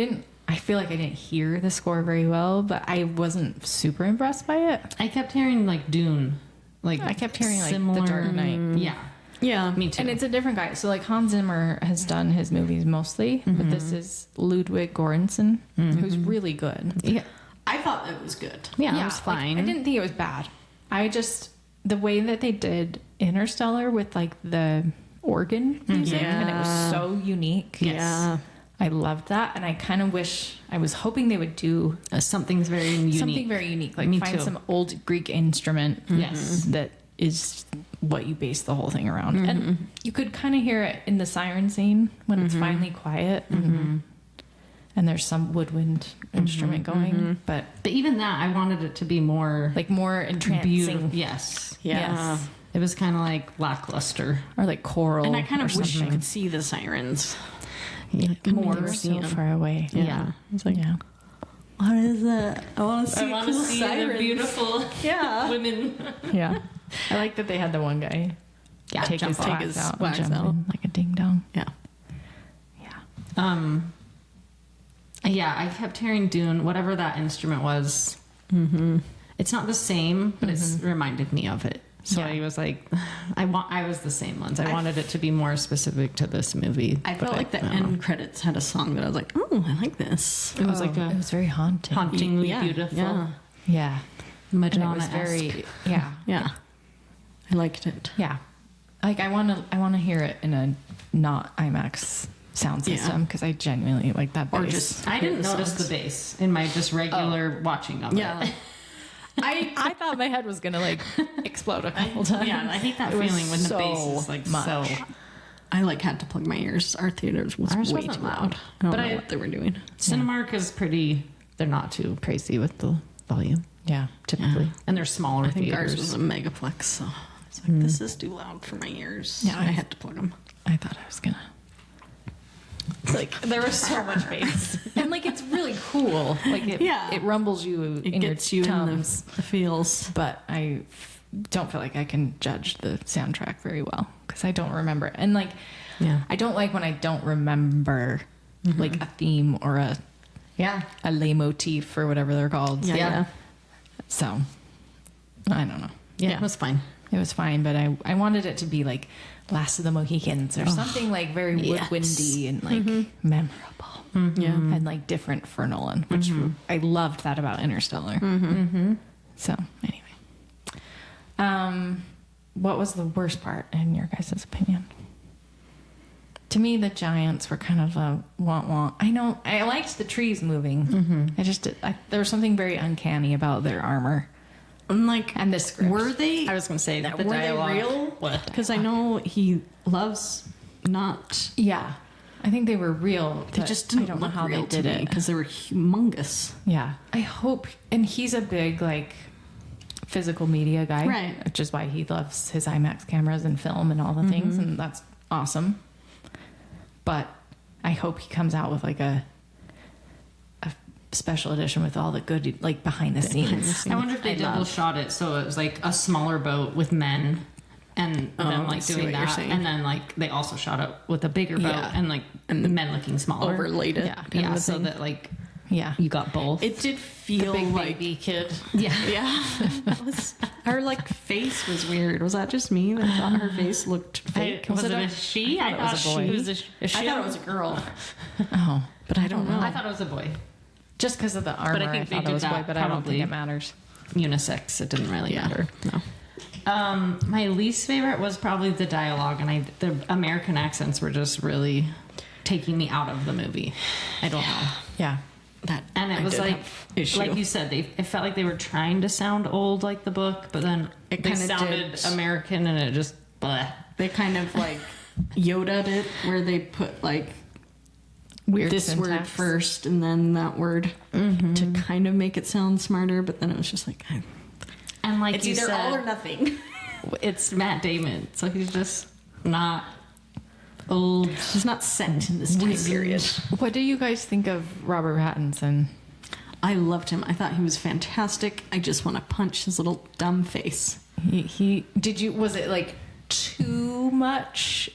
I feel like I didn't hear the score very well, but I wasn't super impressed by it. I kept hearing like Dune. Like I kept hearing like similar, The Dark Knight. Yeah. Yeah. Me too. And it's a different guy. So like Hans Zimmer has done his movies mostly, but this is Ludwig Göransson, who's really good. Yeah. I thought it was good. Yeah, it was like, fine. I didn't think it was bad. The way that they did Interstellar with like the organ music, and it was so unique. Yeah. I loved that, and I kind of I was hoping they would do Something's very unique. something very unique, like Me find too. some old Greek instrument, Yes. that is what you base the whole thing around. And you could kind of hear it in the siren scene when it's finally quiet, and there's some woodwind instrument going, but even that, I wanted it to be more like more entrancing. beautiful. Yes. Yes. It was kind of like lackluster. Or like choral. And I kind of or wish you something. could see the sirens. Yeah, More never so seen 'em. far away. Yeah. It's like, Yeah. what is that? I want to see I want to cool see sirens. the beautiful Yeah. women. Yeah. I like that they had the one guy take his take wax his out wax and jump out. in like a ding dong. Yeah. Yeah. Yeah, I kept hearing Dune, whatever that instrument was. It's not the same, but it's reminded me of it. So Yeah. I was like, I was the same ones. I wanted it to be more specific to this movie. I but felt like the I don't know. end credits had a song that I was like, oh, I like this. It was like It a was very haunting. hauntingly Yeah, beautiful, yeah. Yeah. And it Madonna. was very yeah. Yeah. I liked it. Yeah. Like I want to hear it in a not IMAX sound Yeah. system because I genuinely like that bass. Or just I didn't hit notice songs. the bass in my just regular watching of Yeah. it. I thought my head was gonna like explode a couple times. Yeah, I hate that It was feeling when the bass so is like much. so. I like had to plug my ears. Our theaters was Ours way wasn't too loud. loud. I don't But know I- what they were doing. Cinemark is pretty. They're not too crazy with the volume Yeah. typically, and they're smaller I think theaters. ours was a megaplex, so I was like, this is too loud for my ears. Yeah, I had to plug them. I thought I was gonna. Like there was so much bass, and like it's really cool. Like it rumbles you It in gets your you in tums. the feels. But I don't feel like I can judge the soundtrack very well because I don't remember it. And like, Yeah. I don't like when I don't remember like a theme or a Yeah. leitmotif or whatever they're called. Yeah. So I don't know. Yeah, Yeah. it was fine. It was fine, but I wanted it to be like Last of the Mohicans or something like very yes. woodwindy and like memorable. Yeah. And like different for Nolan, which I loved that about Interstellar. So anyway, what was the worst part in your guys' opinion? To me, the giants were kind of a wah. I know I liked the trees moving. There was something very uncanny about their armor And like, and the script. were they? I was going to say were they real? Because I know he loves not. Yeah, I think they were real. They but just didn't I don't know look how real they did to me it. because they were humongous. Yeah, I hope. And he's a big like physical media guy, Right. Which is why he loves his IMAX cameras and film and all the things, and that's awesome. But I hope he comes out with like a special edition with all the good like behind the scenes. I wonder if they double shot it so it was like a smaller boat with men and them I like see doing what you're that, saying. and then like they also shot it with a bigger boat Yeah. and like the men looking smaller. Overlaid it. Yeah. kind Yeah, of a so thing. that like Yeah, you got both. It did feel big like baby kid. Yeah. yeah. That was her like face was weird. Was that just me? I thought her face looked fake. Was it a she? I thought it was a boy. It was a she. I thought it was a girl, Oh, but I don't know. I thought it was a boy. just because of the armor, I, think they thought it did was a boy, that but I don't probably- think it matters. Unisex. It didn't really Yeah. matter. No. My least favorite was probably the dialogue, and the American accents were just really taking me out of the movie. I don't know. Yeah, That And it I was did like, have issue. like you said, it felt like they were trying to sound old like the book, but then It they kinda sounded did. American, and it just bleh. They kind of like Yoda'd it, where they put like weird this word syntax. first and then that word to kind of make it sound smarter. But then it was just like, And like it's you either said, all or nothing. it's Matt Damon, so he's just not old. He's not set in this time period. What do you guys think of Robert Pattinson? I loved him. I thought he was fantastic. I just want to punch his little dumb face. He did you? Was it like too much?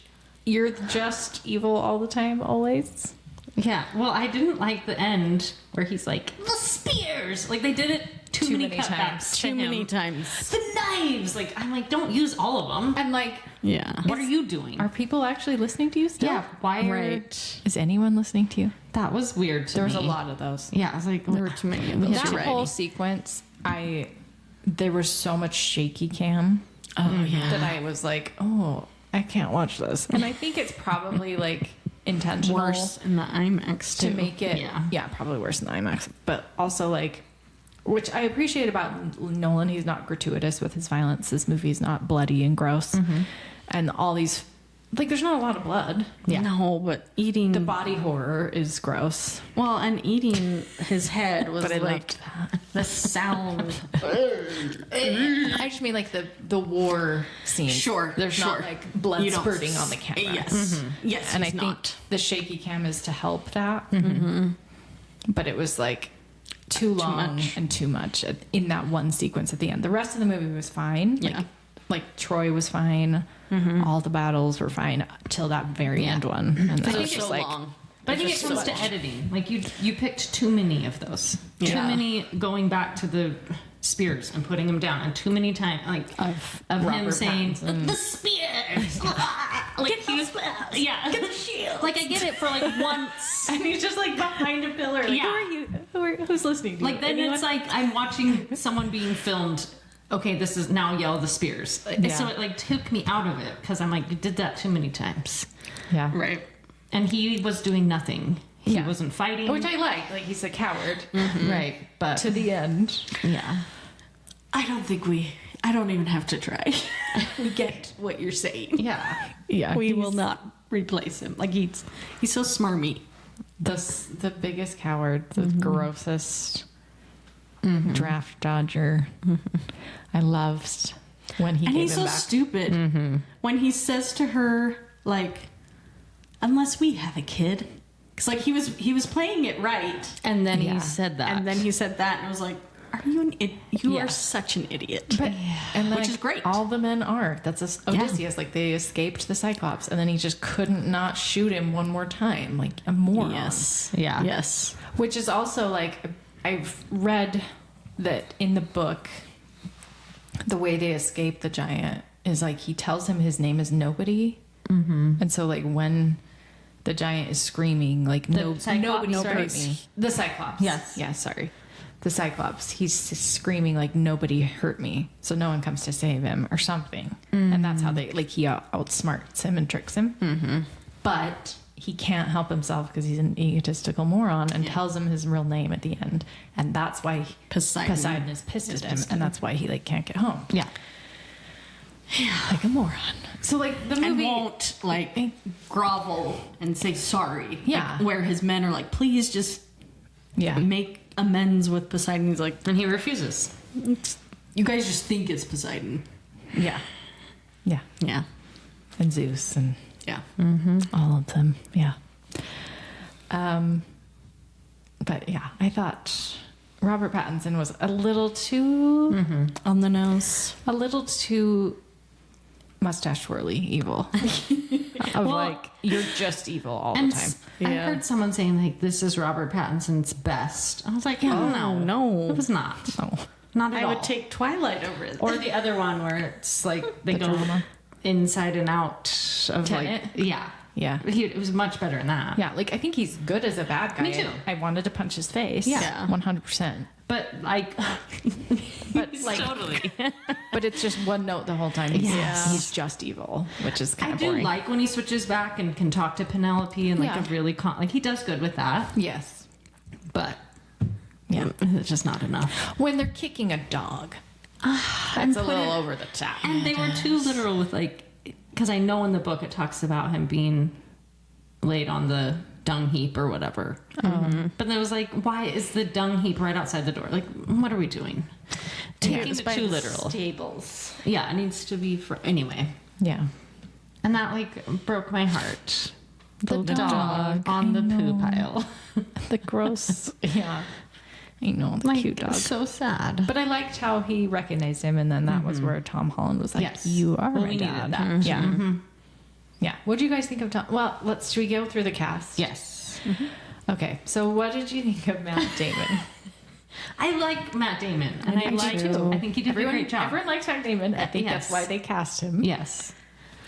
You're just evil all the time, always. Yeah, well, I didn't like the end where he's like, the spears! Like, they did it too many times. cutbacks to Too many him. times. The knives! Like, I'm like, don't use all of them. I'm like, Yeah. What are you doing? are people actually listening to you still? Yeah, why are... Right. Is anyone listening to you? That was weird to There me. was a lot of those. Yeah, I was like, There were too many of those. That You're right. whole sequence, there was so much shaky cam. Oh, yeah. That I was like, oh, I can't watch this. And I think it's probably like intentional. Worse in the IMAX too. To make it, yeah, probably worse in the IMAX. But also, like, which I appreciate about Nolan, he's not gratuitous with his violence. This movie's not bloody and gross. And all these, like, there's not a lot of blood. Yeah. No, but eating The body horror is gross. well, and eating his head was But I like the sound. I just mean, like, the war scene. Sure, There's not, sure. like, blood You don't spurting on the camera. Yes, yes, And I he's think not. the shaky cam is to help that. But it was, like, too long much. and too much in that one sequence at the end. The rest of the movie was fine. Yeah. Like Troy was fine. All the battles were fine till that very end one. And I then think it was it's just so like, long. But I think it just comes so to much. editing. Like you picked too many of those. Too Yeah. many going back to the spears and putting them down, and too many times like Of him Robert saying Pattinson. the spears. Like he was, yeah. Get the shield. Like I get it for like once. and he's just like behind a pillar. Like, Yeah. Who are you? Who's listening to you? Like then Anyone? it's like I'm watching someone being filmed. Okay, this is now yell the spears. Yeah. So it like took me out of it because I'm like, you did that too many times. Yeah. Right. And he was doing nothing. He Yeah. wasn't fighting. Which I like. Like, he's a coward. Right. But To the end. yeah. I don't even have to try. We get what you're saying. Yeah. Yeah. We will not replace him. Like he's so smarmy. The biggest coward, the grossest draft dodger. I loved when he And gave he's him so back. stupid when he says to her, like, unless we have a kid. Because, like, he was playing it right. And then Yeah. he said that. And then he said that, and I was like, are you an idiot? You Yeah. are such an idiot. But, and Which like, is great. All the men are. That's Odysseus. Like, they escaped the Cyclops, and then he just couldn't not shoot him one more time. Like a moron. Yes. Yeah. Yes. Which is also like, I've read that in the book, the way they escape the giant is like he tells him his name is nobody, and so like when the giant is screaming like Cyclops, nobody hurt right? me. The Cyclops. Yes. Yeah. Sorry. The Cyclops. He's screaming like nobody hurt me, so no one comes to save him or something, and that's how they like he outsmarts him and tricks him. But he can't help himself because he's an egotistical moron and tells him his real name at the end, and that's why Poseidon is pissed at him, and that's why he like can't get home. Yeah. Like a moron. So like the And movie won't, like, grovel and say sorry. Yeah. Like, where his men are like, please just yeah. make amends with Poseidon. He's like, And he refuses. you guys just think it's Poseidon. Yeah. Yeah. Yeah. And Zeus and Yeah. all of them. Yeah. But yeah, I thought Robert Pattinson was a little too On the nose. mustache twirly evil. Of like, you're just evil all the And time. I Yeah. heard someone saying like this is Robert Pattinson's best. I was like, oh, no, it was not. No. Not at I all. would take Twilight over it. or the other one where it's like they The go drama. inside and out of Tenet? like yeah. Yeah. It was much better than that. Yeah, like I think he's good as a bad guy. Me too. I wanted to punch his face. Yeah. 100%. But like, But like, totally. but it's just one note the whole time. He's, Yes. he's just evil, which is kind I of do boring. like when he switches back and can talk to Penelope and like Yeah. a really like he does good with that. Yes. But Yeah. it's just not enough. When they're kicking a dog, And that's a put little it- over the top. And they were too literal with like, because I know in the book it talks about him being laid on the dung heap or whatever. But then it was like, why is the dung heap right outside the door? Like, what are we doing? Taking It's it by too the literal. Stables. Yeah, it needs to be for anyway. Yeah. And that like broke my heart. The dog, on I the poo know. pile. The gross. Yeah. I know, the Like, cute dog. so sad. But I liked how he recognized him, and then that was where Tom Holland was like, Yes. "You are Well, my we needed dad." that. Yeah, yeah. What do you guys think of Tom? Well, should we go through the cast? Yes. Okay. So, what did you think of Matt Damon? I like Matt Damon. And I do like too. I think he did a great job. Everyone likes Matt Damon. I think that's Yes. why they cast him. Yes.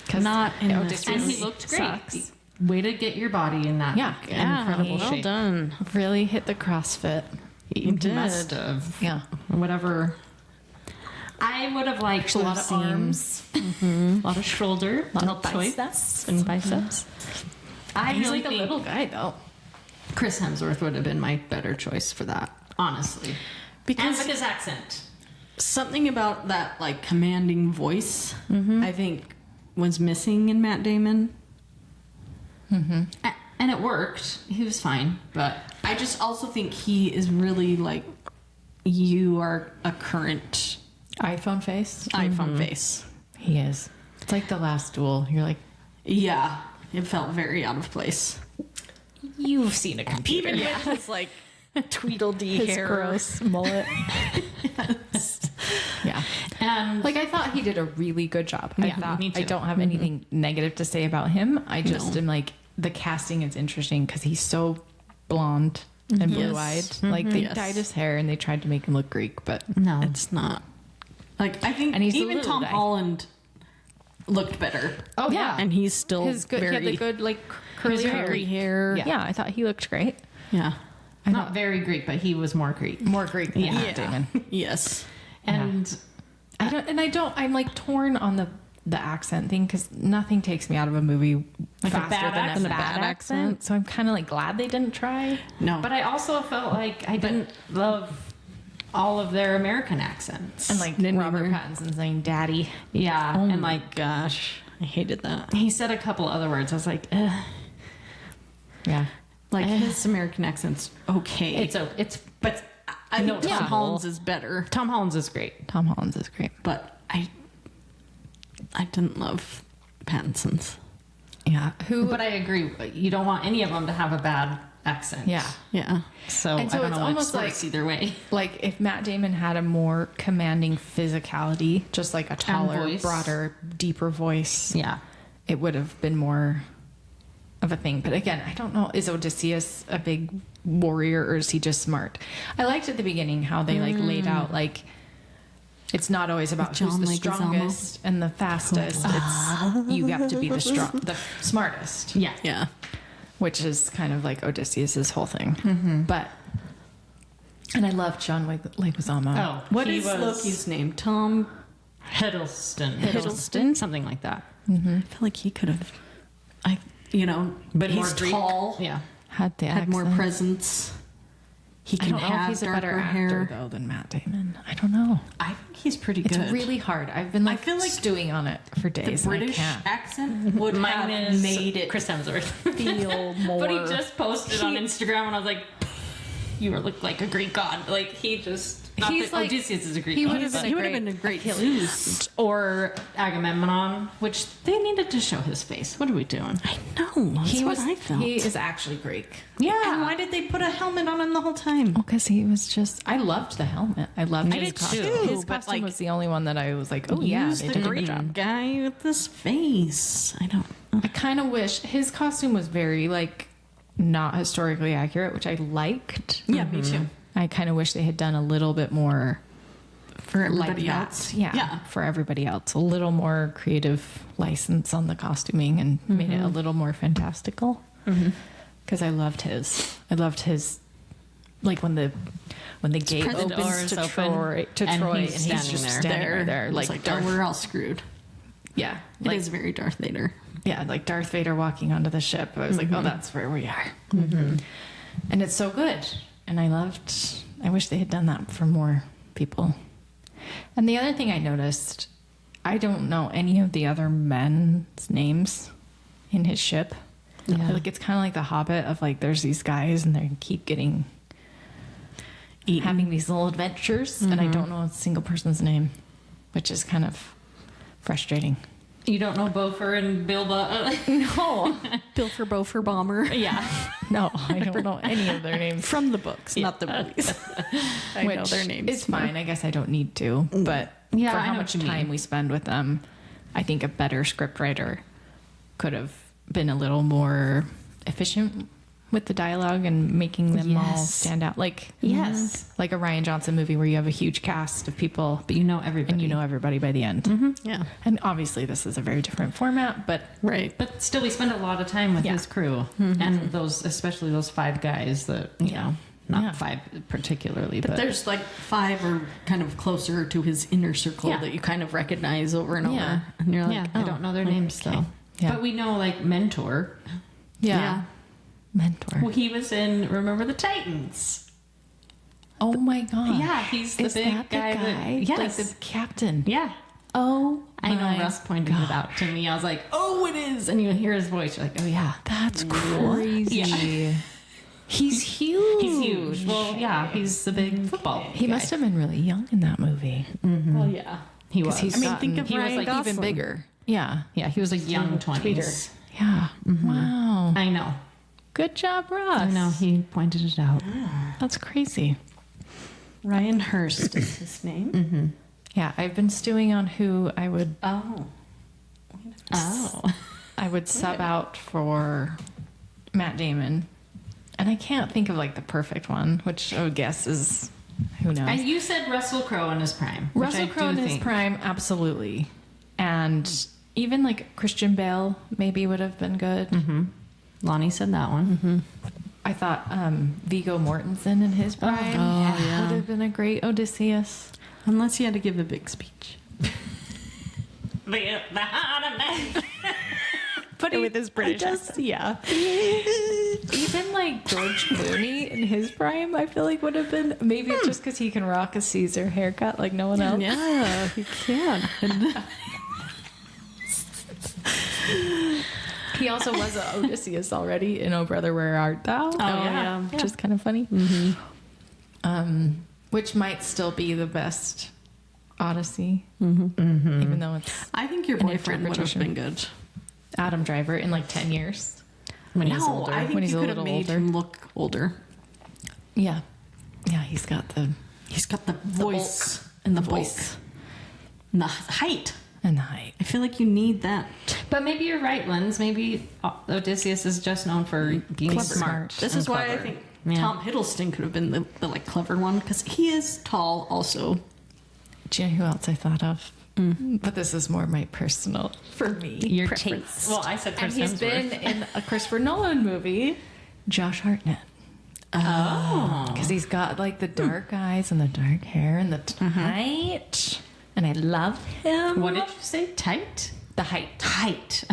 Because Not in this Odysseus And he looked great. sucks. Way to get your body in that Yeah. incredible well shape. done. Really hit the CrossFit. He did. must have. Yeah. Whatever. I would have liked A to lot have of seen arms. a lot of shoulder, A lot of deltoids, biceps. and biceps. I He's really like a think little guy, though. Chris Hemsworth would have been my better choice for that, honestly. Because And with his accent. something about that like commanding voice, I think, was missing in Matt Damon. And it worked. He was fine. But I just also think he is really like, you are a current iPhone face. iPhone face. He is. It's like The Last Duel. You're like, Yeah, it felt very out of place. you've seen a computer. Even with his like Tweedledee His hair. gross mullet. Yeah. and Like, I thought he did a really good job. I Yeah, thought me too. I don't have anything negative to say about him. I just am like, the casting is interesting because he's so blonde and blue-eyed. Like, they Yes. dyed his hair and they tried to make him look Greek, but no. It's not. Like, I think And he's a even little Tom guy. Holland looked better. oh yeah, And he's still his good. very He had the good like curly his curly hair. Yeah, I thought he looked great. Yeah. Not very Greek, but he was more Greek. More Greek than Matt Damon. Yes. And I'm like torn on the accent thing because nothing takes me out of a movie Like a faster bad than accent? a bad accent. So I'm kind of like glad they didn't try. No. But I also felt like I didn't love all of their American accents. And like Didn't Robert either. Pattinson saying "daddy." yeah, Oh and my like gosh. I hated that. he said a couple other words. I was like, ugh. Yeah, Like his American accent's okay. but I no, think Tom Tom Holland's is better, Tom Holland's is great. Tom Holland's is great. but I didn't love Pattinson's. Yeah, But I agree. You don't want any of them to have a bad accent. Yeah. Yeah. So, And so I don't it's know. almost It's worse like- either way. like if Matt Damon had a more commanding physicality, just like a taller, voice. broader, deeper voice, Yeah. it would have been more of a thing. But again, I don't know. Is Odysseus a big warrior or is he just smart? I liked at the beginning how they like laid out like it's not always about who's John the Leguizamo. strongest and the fastest. It's you have to be the smartest. Yeah. Yeah. Which is kind of like Odysseus's whole thing. But and I love John Leguizamo. Oh, What he is was Loki's name? Tom. Hiddleston? Something like that. I feel like he could have. But More he's Greek. tall. Yeah. Had the Had more accent. presence. He I can don't know if have he's a darker better hair. actor though than Matt Damon. I don't know. I think he's pretty It's good. really hard. I've been like, I feel like stewing on it for the days. and I British can't. accent would Mine have is made it Chris Hemsworth. feel more. But he just posted on Instagram, and I was like, "You look like a Greek god." Like he just. Not He's that like- Odysseus is a Greek he god. would have but- been He would have been a great Zeus. or Agamemnon, which they needed to show his face. What are we doing? I know. That's He what was. I felt. He is actually Greek. And why did they put a helmet on him the whole time? Well, because he was just. I loved the helmet. I loved I his did costume. too, His but, costume like, was the only one that I was like, oh yeah, Use they the did a Greek good job. guy with this face. I don't. I kind of wish his costume was very like not historically accurate, which I liked. Yeah, me too. I kind of wish they had done a little bit more For everybody like that. else. Yeah, for everybody else, a little more creative license on the costuming and made it a little more fantastical. Because I loved his. Like when the gate present opens doors to open, Troy, and and he's he's standing just there. standing right there, It's like, like Darth. oh, we're all screwed. Yeah, It like, is very Darth Vader. yeah, like Darth Vader walking onto the ship. I was like, oh, that's where we are. And it's so good. And I wish they had done that for more people. And the other thing I noticed, I don't know any of the other men's names in his ship. Yeah. Like it's kind of like the Hobbit of like, there's these guys and they keep having these little adventures. And I don't know a single person's name, which is kind of frustrating. You don't know Bofer and Bilba? No. Bilfer Bofer Bomber. Yeah. No, I don't know any of their names. From the books, not the movies. I know Which their names. It's fine. I guess I don't need to. But Yeah, for I how know much what you time mean. we spend with them, I think a better script writer could have been a little more efficient with the dialogue and making them all Yes. stand out. Like Yes. like a Ryan Johnson movie where you have a huge cast of people, But you know everybody. and you know everybody by the end. Yeah. And obviously, this is a very different format, but Right. But still, we spend a lot of time with Yeah. his crew, and especially those 5 guys that not Yeah. 5 particularly, But but there's like 5 are kind of closer to his inner circle Yeah. that you kind of recognize over and Yeah. over. And you're like, yeah, I don't know their names though. Yeah. But we know like Mentor. Yeah. Mentor. Well, he was in Remember the Titans. Oh my god. Yeah, he's the Is big that the guy. Yes. Like the captain. Yeah. Oh, I know Russ pointed it out to me. I was like, oh, it is. And you hear his voice. You're like, oh, yeah. That's crazy. Yeah. He's huge. He's huge. Well, yeah, he's the big football. He guy. must have been really young in that movie. Well, yeah. He was. He's I mean, gotten- think of he was, Ryan like, Gosling. even bigger. Yeah. Yeah, he was like young 20s. tweeter. Yeah. Wow. I know. Good job, Ross. I know. He pointed it out. That's crazy. Ryan Hurst is his name. Yeah, I've been stewing on who I would Oh. I would sub out for Matt Damon. And I can't think of like the perfect one, which I would guess is who knows. And you said Russell Crowe in his prime. which Russell I Crowe in do his think. prime, absolutely. And even like Christian Bale maybe would have been good. Lonnie said that one. I thought Viggo Mortensen in his prime would have been a great Odysseus. Unless he had to give a big speech. But with his British accent. Yeah. Even like George Clooney in his prime, I feel like would have been. Maybe it's just because he can rock a Caesar haircut like no one else. Yeah, he can. He also was a Odysseus already in Oh Brother Where Art Thou? Oh, yeah. Which is kind of funny. Which might still be the best Odyssey, even though it's I think your boyfriend would have been good. Adam Driver in like 10 years. When he's No, older. I think When he's you a could have little made older. him look older. Yeah. Yeah, he's got the voice and the voice. bulk. And the height. and the height. I feel like you need that. But maybe you're right, Linz. Maybe Odysseus is just known for being Clever. smart. This and is why I clever. think Yeah. Tom Hiddleston could have been the like clever one because he is tall also. Do you know who else I thought of? But this is more my personal, for me, Your preference. taste. Well, I said And Chris he's Hemsworth. been in a Christopher Nolan movie, Josh Hartnett. Oh. Because he's got like the dark eyes and the dark hair and the height. And I love him. What did you say? Tight? The height. Tight.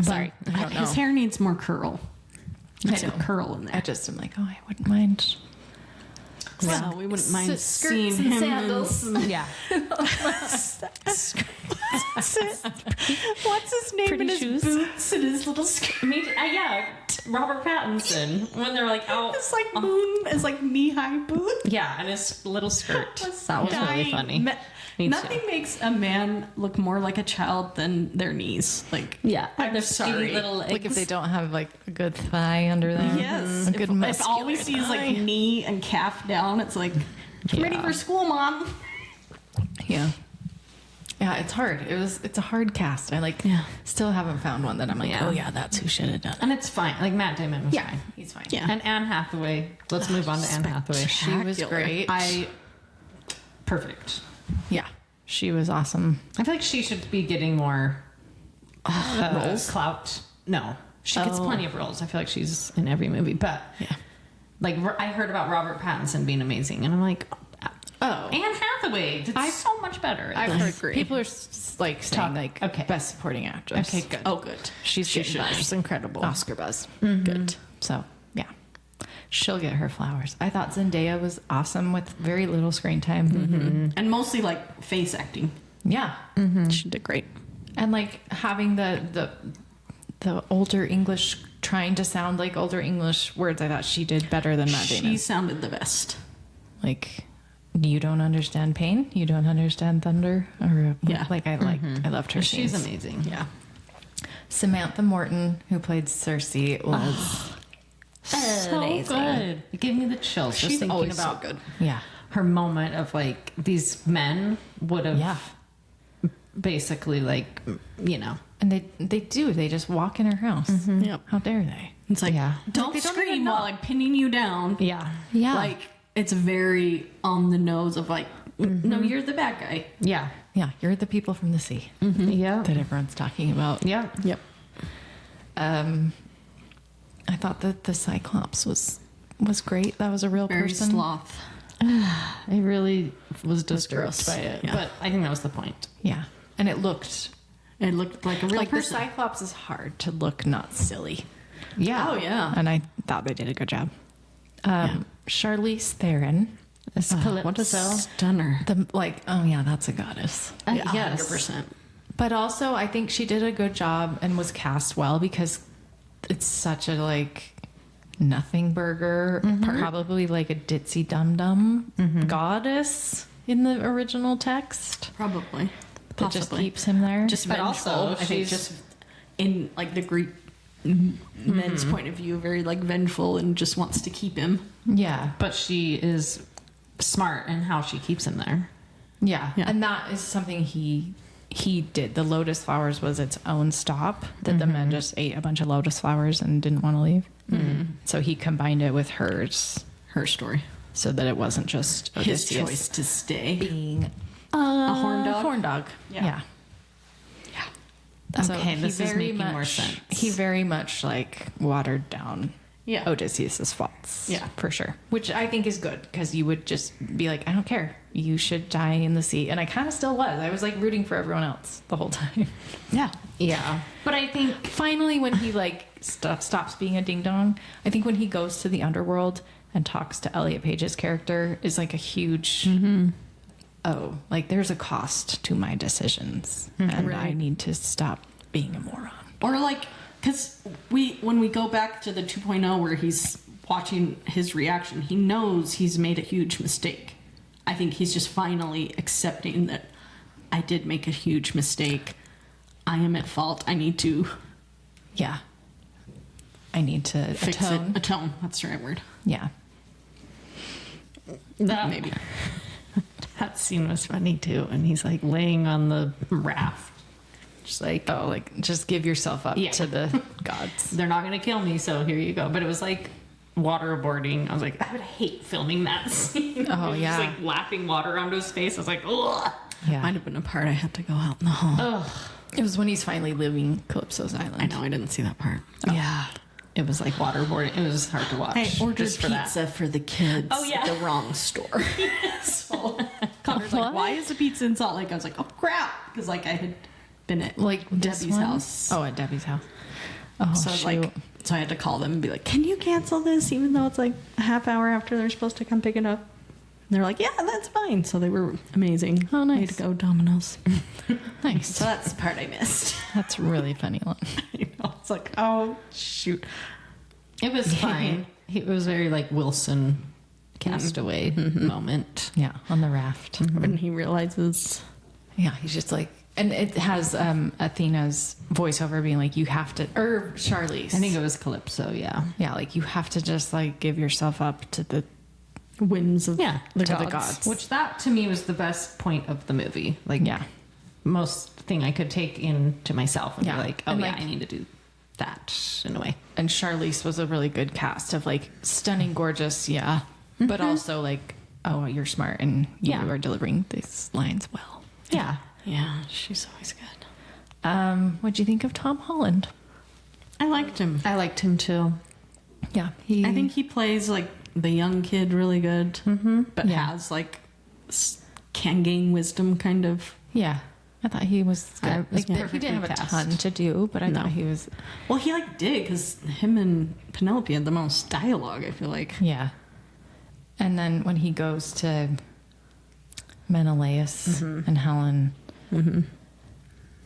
Sorry. I don't know. His hair needs more curl. I Some know. curl in I there. just am like, oh, I wouldn't mind. Well, we wouldn't mind Skirts seeing and him. sandals. Yeah. What's his name Pretty in his shoes. boots and his little skirt? Yeah. Robert Pattinson. When they're like out. It's like it's like knee-high boot. Yeah, and his little skirt. That was really funny. Me too. Nothing makes a man look more like a child than their knees. Like, Yeah. I'm Their skinny sorry. little legs. Like if they don't have like a good thigh under them. Yes. A good If all we muscular see is thigh. like knee and calf down, it's like, ready for school, mom. Yeah. Yeah, it's hard. It's a hard cast. I like still haven't found one that I'm like, Yeah. oh yeah, that's who should have done it. And it's fine. Like Matt Damon was Yeah, fine. he's fine. Yeah. And Anne Hathaway. Let's move on to Anne Hathaway. She was great. Perfect. Yeah. She was awesome. I feel like she should be getting more roles. Clout. No, she gets Oh. plenty of roles. I feel like she's in every movie. But Yeah. like I heard about Robert Pattinson being amazing, and I'm like, Oh. Anne Hathaway did so much better. at I've this. heard people are like saying like Okay. best supporting actress. Okay, good. Oh, good. She's She getting should. buzz. She's incredible. Oscar buzz. Good. So yeah, she'll get her flowers. I thought Zendaya was awesome with very little screen time. And mostly like face acting. Yeah, She did great. and like having the older English, trying to sound like older English words. I thought she did better than Matt Damon. She sounded the best. Like, you don't understand pain, you don't understand thunder, or Yeah. like I loved her. She's scenes. amazing. Yeah. Samantha Morton, who played Circe, was So good. It gave me the chills. Just She's thinking always so about good. yeah. her moment of like these men would have Yeah. basically like And they just walk in her house. Yep. How dare they? It's like, Yeah. don't Like, they don't even scream know. while I'm pinning you down. yeah Like, it's very on the nose of like, no, you're the bad guy. yeah Yeah, you're the people from the sea yeah that everyone's talking about. yeah Yep. I thought that the Cyclops was great. That was a real Very person. sloth. I really was disturbed gross. by it, Yeah. but I think that was the point. Yeah, and it looked It looked like a real like the person. Cyclops is hard to look not silly. Yeah. Oh yeah. and I thought they did a good job. Charlize Theron, It's What a Calypso. stunner. that's a goddess. Yes. 100%. But also, I think she did a good job and was cast well because it's such a nothing burger, probably like a ditzy dum dum goddess in the original text. Probably. That just keeps him there. Just But vengeful. also, I think she's- just in the Greek men's point of view, very vengeful and just wants to keep him. yeah, But she is smart in how she keeps him there. yeah, Yeah. and that is something he did. The lotus flowers was its own stop. That the men just ate a bunch of lotus flowers and didn't want to leave. So he combined it with hers, Her story. so that it wasn't just His Odysseus choice to stay. being A horn dog? Horn dog. Yeah. So Okay, he this is very making more much- sense. He very much watered down Yeah. Odysseus's faults. Yeah. for sure. Which I think is good because you would just be like, I don't care. You should die in the sea. And I kind of still was. I was rooting for everyone else the whole time. Yeah. Yeah. But I think Finally, when he stops being a ding dong, I think when he goes to the underworld and talks to Elliot Page's character is a huge. Oh, there's a cost to my decisions, and I Right. need to stop being a moron. Or because when we go back to the 2.0 where he's watching his reaction, he knows he's made a huge mistake. I think he's just finally accepting that I did make a huge mistake. I am at fault. I need to Yeah, I need to fix atone. it. Atone. That's the right word. Yeah, that Maybe. that scene was funny too. And he's laying on the raft. Just just give yourself up Yeah. to the gods. they're not going to kill me, so here you go. But it was waterboarding. I was I would hate filming that scene. Oh, He was yeah. just lapping water onto his face. I was ugh. Yeah, Might have been a part I had to go out in the hall. Ugh. it was when he's finally leaving Calypso's island. I know. I didn't see that part. Yeah, It was waterboarding. It was hard to watch. I ordered just for that. pizza for the kids Oh, yeah. at the wrong store. So Connor's What? why is the pizza in Salt Lake? I was oh crap, because I had been at this Debbie's one? house. Oh, at Debbie's house. Oh, So I was shoot. so I had to call them and be like, "Can you cancel this?" Even though it's a half hour after they're supposed to come pick it up. And they're like, "Yeah, that's fine." So they were amazing. Oh, nice. Way to go, Domino's. Nice. So that's the part I missed. That's really funny. I know. It's oh shoot. It was fine. It was very Wilson castaway moment. Yeah, on the raft. When he realizes, Yeah, he's just and it has Athena's voiceover being you have to, or Charlize. I think it was Calypso, yeah. Yeah, you have to just give yourself up to the whims of Yeah, the to gods. the gods. Which that to me was the best point of the movie. Yeah. Most thing I could take into myself and Yeah. be oh And, yeah, I need to do that in a way. And Charlize was a really good cast of stunning, gorgeous, yeah, but also oh, you're smart and you Yeah. are delivering these lines well. Yeah. Yeah, she's always good. What'd you think of Tom Holland? I liked him. I liked him too. Yeah, I think he plays the young kid really good, but Yeah. has can gain wisdom kind of. yeah. I thought he was good. was He perfectly didn't have a cast. ton to do, but I No. thought he was. Well, he did because him and Penelope had the most dialogue. I feel like. Yeah. And then when he goes to Menelaus and Helen, and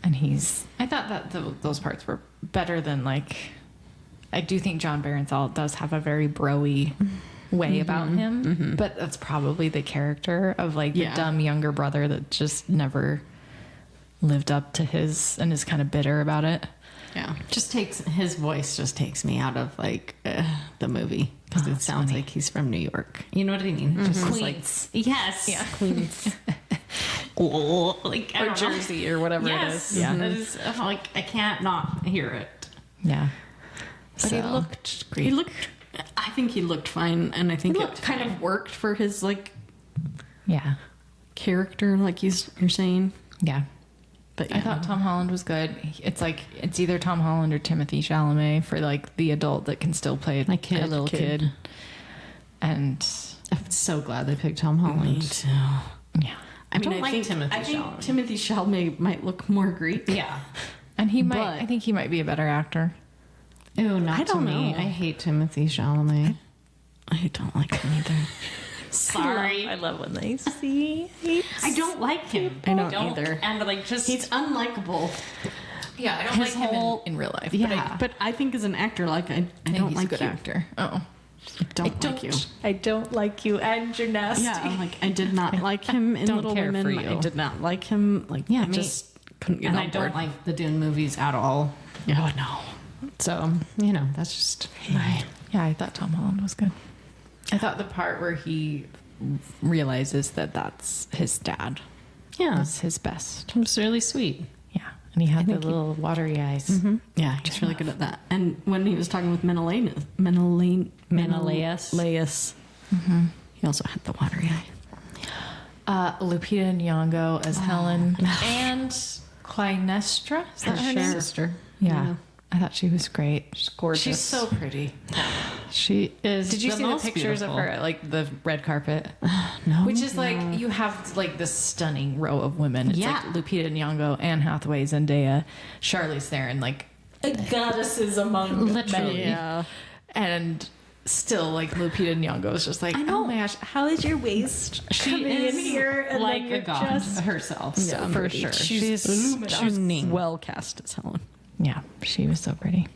I thought that those parts were better than I do think John Barenthal does have a very bro-y way about him, but that's probably the character of the Yeah. dumb younger brother that just never lived up to his and is kind of bitter about it. Yeah. His voice just takes me out of the movie because it sounds like he's from New York. You know what I mean? Just Queens. Yes. Yeah. Queens. I Or don't know. Jersey or whatever Yes. it is. Yeah. That is, I can't not hear it. Yeah. But he So- looked great. He looked. I think he looked fine, and I think He it looked kind of worked for his Yeah. character, you're saying. Yeah. But I thought Tom Holland was good. It's it's either Tom Holland or Timothy Chalamet for the adult that can still play My kid. a little kid. And I'm so glad they picked Tom Holland. too. yeah. I don't like think Timothy I think Chalamet. Timothy Chalamet might look more Greek. Yeah. And he might But- I think he might be a better actor. Ew, not I don't to me. know. I hate Timothy Chalamet. I don't like him either. Sorry. I love when they see. I don't like him. I don't either. And like just He's unlikable. Yeah, I don't His like whole- him in real life. yeah. But I think as an actor, like I But don't he's like a good you. actor. Oh, I don't like you. I don't like you, and you're nasty. Yeah, I'm like I did not like him in Don't Little care for Women. you. I did not like him. Like Yeah, I me- just couldn't get and on I board. don't like the Dune movies at all. Oh no. So, you know, that's just my Yeah, I thought Tom Holland was good. I thought the part where he realizes that that's his dad yeah. was his best. It was really sweet. Yeah, and he had the think he- little watery eyes. Yeah, he's really good at that. And when he was talking with Menelaus, he also had the watery eye. Lupita Nyong'o as Helen and Clynestra. Is that her name? Sister. Yeah. I thought she was great. She's gorgeous. She's so pretty. She is. Did you see the most pictures beautiful. of her at like the red carpet? No. Which is like you have like this stunning row of women. It's Yeah. like Lupita Nyong'o, Anne Hathaway, Zendaya, Charlize Theron, like goddesses among Literally. men. Yeah. And still, like Lupita Nyong'o is just like, I know. oh my gosh, how is your waist She coming is in here? And like then a you're god just herself. Yeah, So for pretty. sure. She's stunning. well cast as Helen. Yeah, she was so pretty.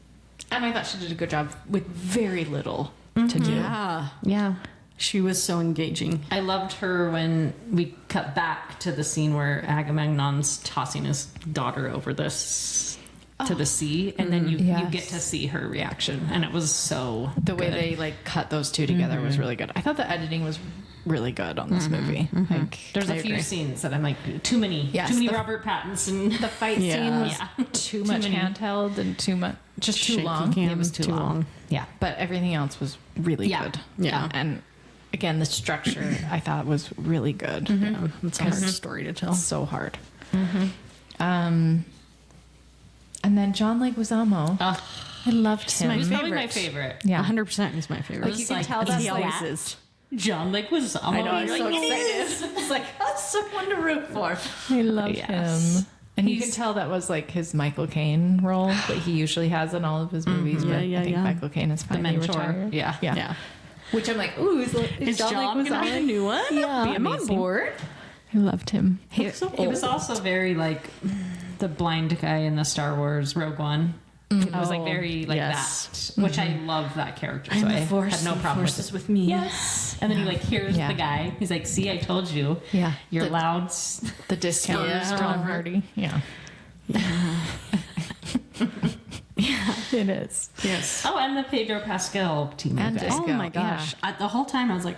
And I thought she did a good job with very little to do. Yeah. Yeah. She was so engaging. I loved her when we cut back to the scene where Agamemnon's tossing his daughter over this to the sea, and then you Yes. get to see her reaction, and it was so The way good. they like cut those two together was really good. I thought the editing was really good on this movie. Like There's I a few agree. scenes that I'm like too many Yes, too many the- Robert Pattinson. The fight Yeah. scene was Yeah. too much many. handheld and too much, just too Shaky long. cam, It was too long. Yeah. But everything else was really Yeah. good. Yeah. And again, the structure I thought was really good. Yeah. It's a hard story to tell. So hard. And then John Leguizamo. I loved him. my He's probably favorite. my favorite. Yeah. 100% is my favorite. Like you can tell that's he like always is. John Leguizamo. I know, I'm You're so like, excited. It's like that's someone to root for. I love Yes. him. And you He's- can tell that was like his Michael Caine role that he usually has in all of his movies. Yeah, but yeah, I think yeah. Michael Caine is The finally mentor. retired. Yeah. Yeah. Yeah. Which I'm like, ooh, is John gonna be the Leguizamo? new one? Yeah. I'm on Amazing. board. I loved him. He was also very like the blind guy in the Star Wars Rogue One. It was like very like yes. that, which I love that character. So I had no problem with it. with me. Yes. And then he like hears Yeah. the guy. He's like, "See, I told you. Yeah. You're The- loud." The discount Yeah. restaurant party. Yeah. It is. Yes. Oh, and the Pedro Pascal team. And guy. Disco. Oh my gosh. The whole time I was like,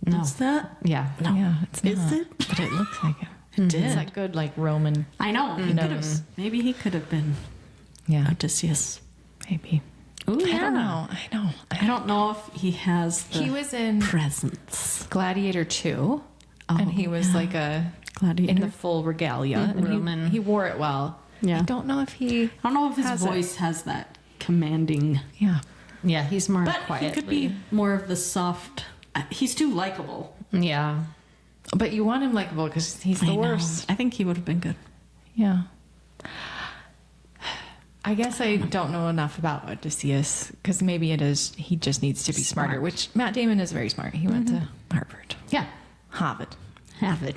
No. what's that? Yeah. Yeah, it's not. Is it? But it looks like it. It did. It's that good, like Roman. I know. He could have. Maybe he could have been Yeah, Odysseus. maybe. Ooh, I don't know. I don't know if he has the He was in presence. Gladiator 2, Oh, and he was like a Gladiator. in the full regalia, and Roman. he wore it well. Yeah. I don't know if he. I don't know if his has it. voice has that commanding. Yeah, Yeah, he's more But quietly. he could be more of the soft. He's too likable. Yeah. but you want him likable because he's I the know. worst. I think he would have been good. Yeah. I guess I don't know enough about Odysseus because maybe it is he just needs to be smarter. Smart. Which Matt Damon is very smart. He went to Harvard, Yeah. Harvard, Have it.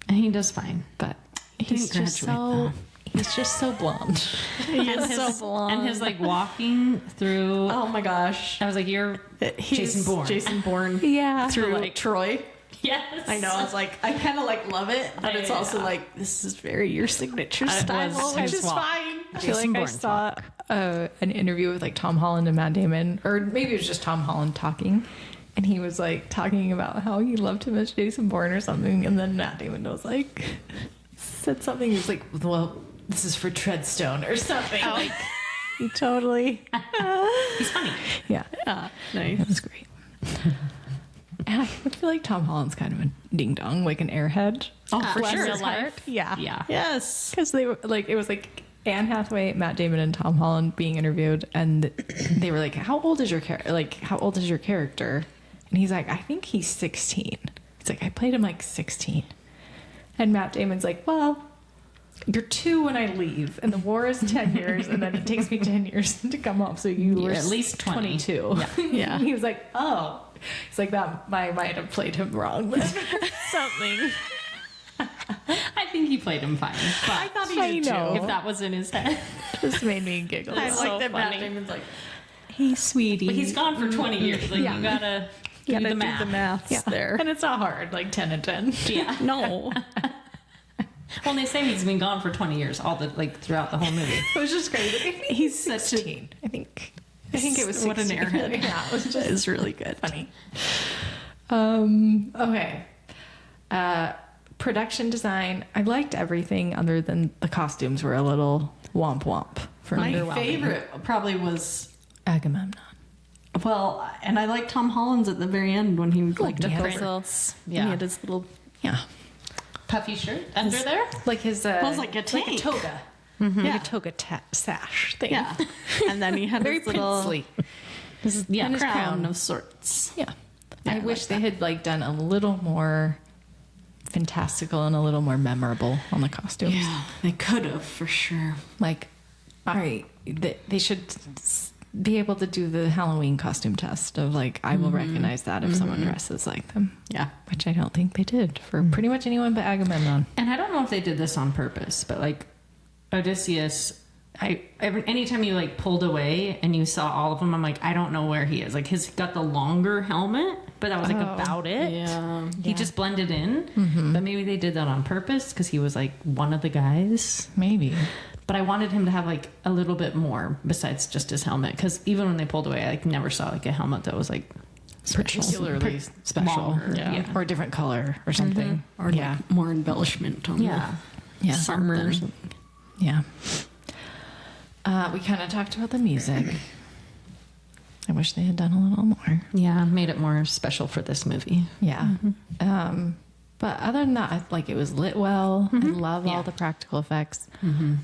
And he does fine. but didn't he's just graduate, so he's just so blonde. He And his like walking through. Oh my gosh. I was like, "You're Jason Bourne." Jason Bourne. Yeah. Through like- Troy. Yes. I know. I was like, I kind of like love it, but it's also like this is very your signature style, was which his is walk. fine. I feel like I Bourne saw an interview with like Tom Holland and Matt Damon, or maybe it was just Tom Holland talking, and he was like talking about how he loved him as Jason Bourne or something, and then Matt Damon was like said something. He was like, "Well, this is for Treadstone or something." Like he totally, He's funny. yeah, Nice. it was great. And I feel like Tom Holland's kind of a ding dong, like an airhead. Oh, for Bless sure. his heart. Yeah, Yeah. Yes. because they were like, it was like Anne Hathaway, Matt Damon, and Tom Holland being interviewed, and they were like, "How old is your how old is your character?" And he's like, "I think he's 16." He's like, "I played him like 16," and Matt Damon's like, "Well, you're 2 when I leave, and the war is 10 years, and then it takes me 10 years to come home. So you were at least 20. 22. Yeah. He was like, oh. It's like that. I might have played him wrong, but something. I think he played him fine. But I thought he did too. if that was in his head. This made me giggle. I It's like so that Matt funny. Damon's like, hey, sweetie. But he's gone for 20 years. Like, Yeah. you gotta do the math. the maths Yeah. there. And it's not hard, like 10 and 10. Yeah. No. Well, they say he's been gone for 20 years, throughout the whole movie. It was just crazy. He's such 16, I think. I think it was What an 16. airhead. Yeah, it was just It's really good. funny. Okay. Production design. I liked everything other than the costumes were a little womp womp for My underwhelming. favorite probably was, Agamemnon. well, and I like Tom Holland's at the very end when he like took he had over. his little- Yeah. And he had his little, Yeah. Puffy shirt under there? Like his Well, it's like a like a tank. toga. yeah. Like a toga sash thing. Yeah. And then he had Very his little princely. his, Yeah, and his crown. crown of sorts. Yeah. Yeah, I I wish like they had like done a little more fantastical and a little more memorable on the costumes. Yeah, they could have for sure. Like, all right, they should be able to do the Halloween costume test of like, I will recognize that if someone dresses like them. Yeah. Which I don't think they did for pretty much anyone but Agamemnon. And I don't know if they did this on purpose, but like Odysseus, anytime you like pulled away and you saw all of them, I'm like, I don't know where he is. Like he's got the longer helmet, but that was like about it. Yeah. He just blended in, but maybe they did that on purpose because he was like one of the guys. Maybe. But I wanted him to have like a little bit more besides just his helmet, because even when they pulled away, I like, never saw like a helmet that was like Particularly special. longer. Yeah. Or a different color or something. Or yeah. like more embellishment on Yeah. Yeah. the armor or Something. something. Yeah. We kind of talked about the music. I wish they had done a little more. Yeah, made it more special for this movie. Yeah. But other than that, like it was lit well. I love Yeah. all the practical effects.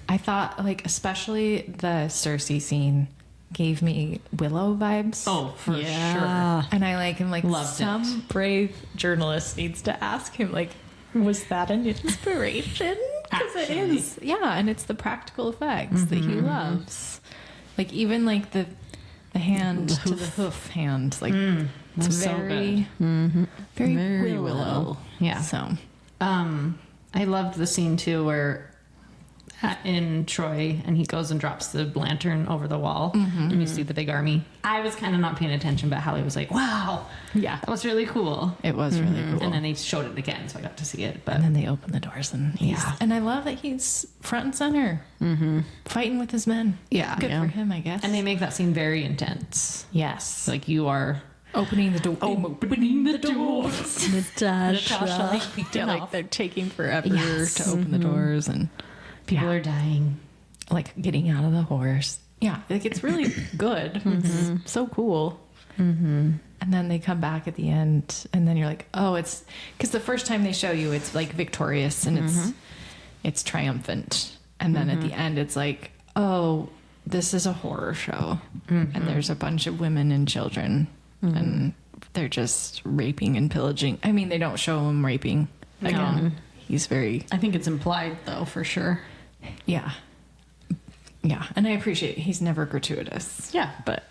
I thought like especially the Circe scene gave me Willow vibes. Oh, for Yeah. And I like him like Loved some it. brave journalist needs to ask him like, was that an inspiration? Because it Actually. is. Yeah, and it's the practical effects that he loves. Like even like the hand to the hoof hand, like it's was so very, very, Very willow. Willow. Yeah. So I loved the scene too where in Troy and he goes and drops the lantern over the wall and you see the big army. I was kind of not paying attention, but Hallie was like, wow, yeah, that was really cool. it was really cool. And then they showed it again, so I got to see it. But And then they open the doors and and I love that he's front and center, fighting with his men. Yeah. Good Yeah. for him, I guess. and they make that scene very intense. yes, Like you are opening the door. opening the doors. Natasha. Yeah, like they're taking forever Yes. to open the doors and People are dying. like getting out of the horse. Yeah, like it's really good. It's so cool. And then they come back at the end, and then you're like, oh, it's because the first time they show you, it's like victorious and it's triumphant, and then at the end, it's like, oh, this is a horror show, and there's a bunch of women and children, and they're just raping and pillaging. I mean, they don't show him raping again. He's very I think it's implied though, for sure. yeah. Yeah. And I appreciate he's never gratuitous. Yeah. But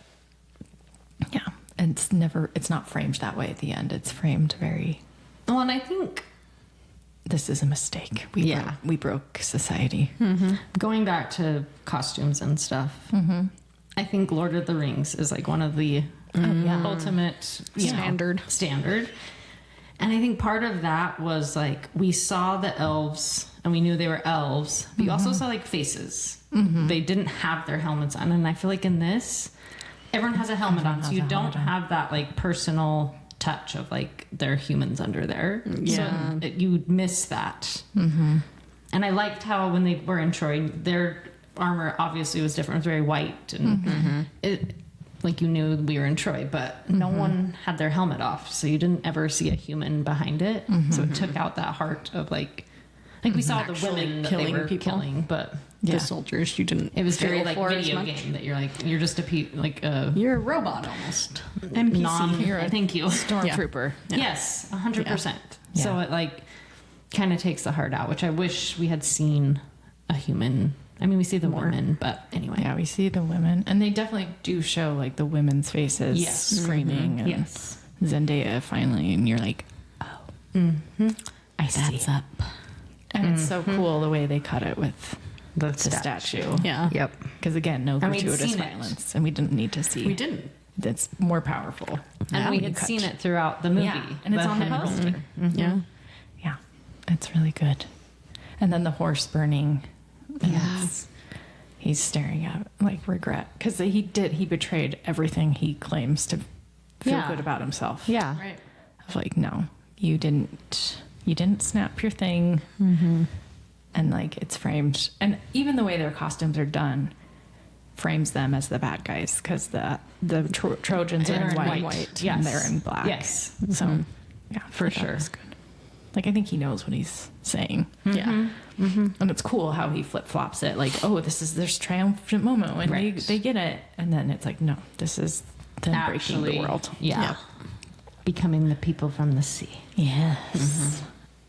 yeah. And it's not framed that way at the end. It's framed very, Well, and I think this is a mistake. Yeah. We broke society. going back to costumes and stuff, I think Lord of the Rings is like one of the ultimate standard. And I think part of that was like we saw the elves and we knew they were elves, but you also saw like faces. They didn't have their helmets on. And I feel like in this, everyone has a helmet on, so you don't have that like personal touch of like they're humans under there. Yeah. So you miss that. And I liked how when they were in Troy, their armor obviously was different. It was very white and it, like you knew we were in Troy, but no one had their helmet off, so you didn't ever see a human behind it. So it took out that heart of like we saw the women that they killing were people. killing, but The soldiers you didn't. it was very feel like for as video much. game that you're just a You're a robot almost. NPC. non. Thank you. Stormtrooper. Yes, 100%. Yeah. So it like kind of takes the heart out, which I wish we had seen a human. I mean, we see the women, but anyway. Yeah, we see the women, and they definitely do show like the women's faces screaming. And Yes. Zendaya finally, and you're like, oh, I see. That's up. And it's so cool the way they cut it with The statue. Yeah. Yep. Because again, no And we'd gratuitous seen it. violence, and we didn't need to see. We didn't. That's more powerful. And we when you had cut. seen it throughout the movie. Yeah, and it's on the head poster. Yeah. Yeah, it's really good. And then the horse burning. And he's staring at like regret because he betrayed everything he claims to feel good about himself. Yeah. Right. I was like, no, you didn't snap your thing. And like it's framed, and even the way their costumes are done frames them as the bad guys because the Trojans are in white, Yes. and they're in black. Yes. So yeah, For that sure. was good. Like I think he knows what he's saying. Yeah. And it's cool how he flip flops it. Like, oh, this triumphant moment when Right. they get it, and then it's like, no, this is them breaking the world. Yeah. Becoming the people from the sea. Yes.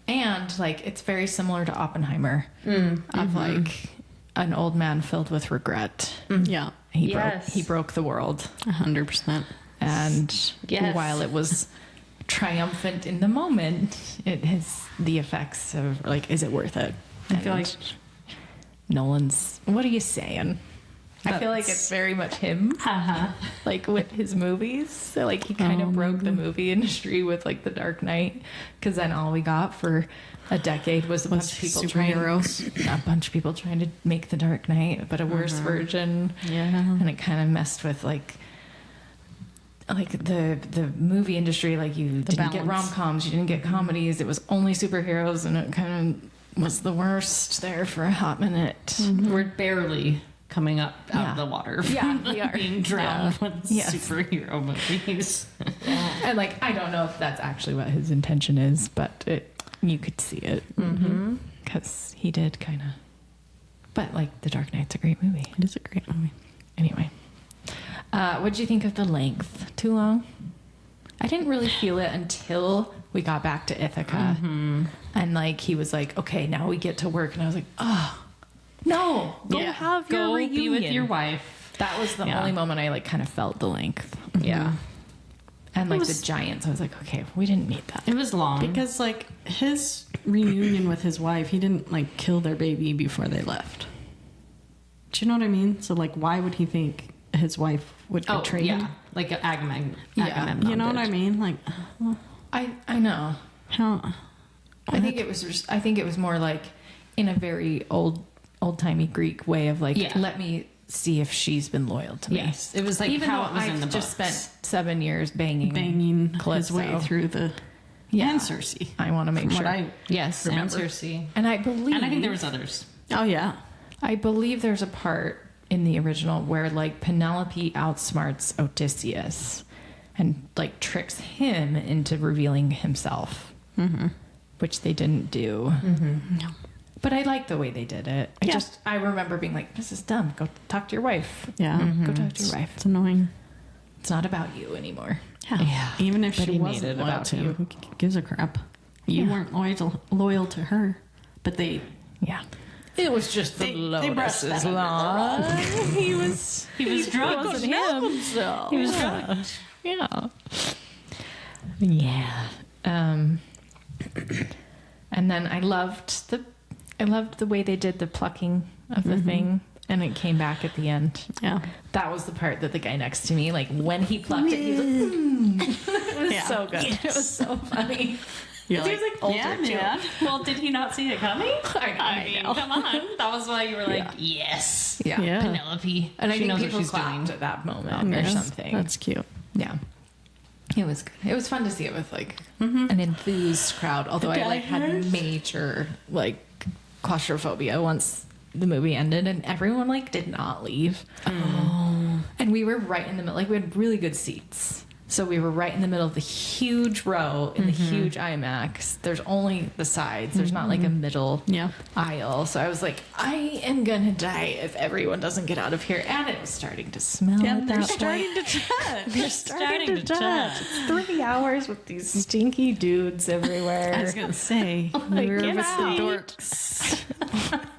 And like it's very similar to Oppenheimer of like an old man filled with regret. Yeah. He broke the world. 100%. And Yes. while it was triumphant in the moment, it has the effects of like, is it worth it? I feel And like Nolan's, what are you saying? I feel like it's very much him, like with his movies. So like he kind of broke the movie industry with like The Dark Knight, because then all we got for a decade was a bunch of people trying to make The Dark Knight, but a worse version. Yeah. And it kind of messed with like the movie industry. Like you didn't get balance. rom-coms, you didn't get comedies. It was only superheroes, and it kind of was the worst there for a hot minute. We're barely coming up out of the water. Yeah, we are. Being drowned with Yes. superhero movies. And like I don't know if that's actually what his intention is, but you could see it because he did kind of. But like The Dark Knight's a great movie. It is a great movie. Anyway, what did you think of the length? Too long? I didn't really feel it until we got back to Ithaca, and like he was like, "Okay, now we get to work," and I was like, "Oh, no, go have your Go reunion be with your wife. That was the only moment I like kind of felt the length. Yeah. And like the giants, I was like, okay, we didn't need that. It was long. Because like his reunion with his wife, he didn't like kill their baby before they left. Do you know what I mean? So like, why would he think his wife would betray him? Like Agamemnon. You know what I mean? Like, I know. how? I think it was more like in a very old timey Greek way of like, let me see if she's been loyal to me. Yes. It was like even how though it was I've in the just books. spent 7 years banging His way Calypso. through the and Circe. I want to make From sure. what I Yes, remember. and Circe. And I believe, And I think there was others. Oh yeah. I believe there's a part in the original where like Penelope outsmarts Odysseus and like tricks him into revealing himself, which they didn't do. No. But I like the way they did it. I remember being like, this is dumb. Go talk to your wife. Yeah. Go talk to your wife. It's annoying. It's not about you anymore. Yeah. Even if But she he made wasn't it loyal about to him. you, who gives a crap? You weren't loyal to her, but they. Yeah. It was just the They brushed Lotus's that under the lawn. rug. He was drunk. It wasn't him. He was drunk. Yeah. Yeah. And then I loved the way they did the plucking of the thing, and it came back at the end. Yeah. That was the part that the guy next to me, like when he plucked it, he was like, it was so good. It was so funny. You're He was like older Yeah, too. man. Well, did he not see it coming? I mean, know. come on. That was why you were like, yes. Yeah. Yeah. Penelope. And I she think knows what people she's clapped doing. at that moment or something. That's cute. Yeah. It was good. It was fun to see it with like an enthused crowd. Although I like had major like claustrophobia once the movie ended, and everyone like did not leave. Oh. And we were right in the middle. Like we had really good seats. So we were right in the middle of the huge row in the huge IMAX. There's only the sides. There's not like a middle aisle. So I was like, I am gonna die if everyone doesn't get out of here. And it was starting to smell. Yeah, at they're that starting point. to touch. They're starting to touch. It's 3 hours with these stinky dudes everywhere. I was gonna say Like, we were get with out. the dorks.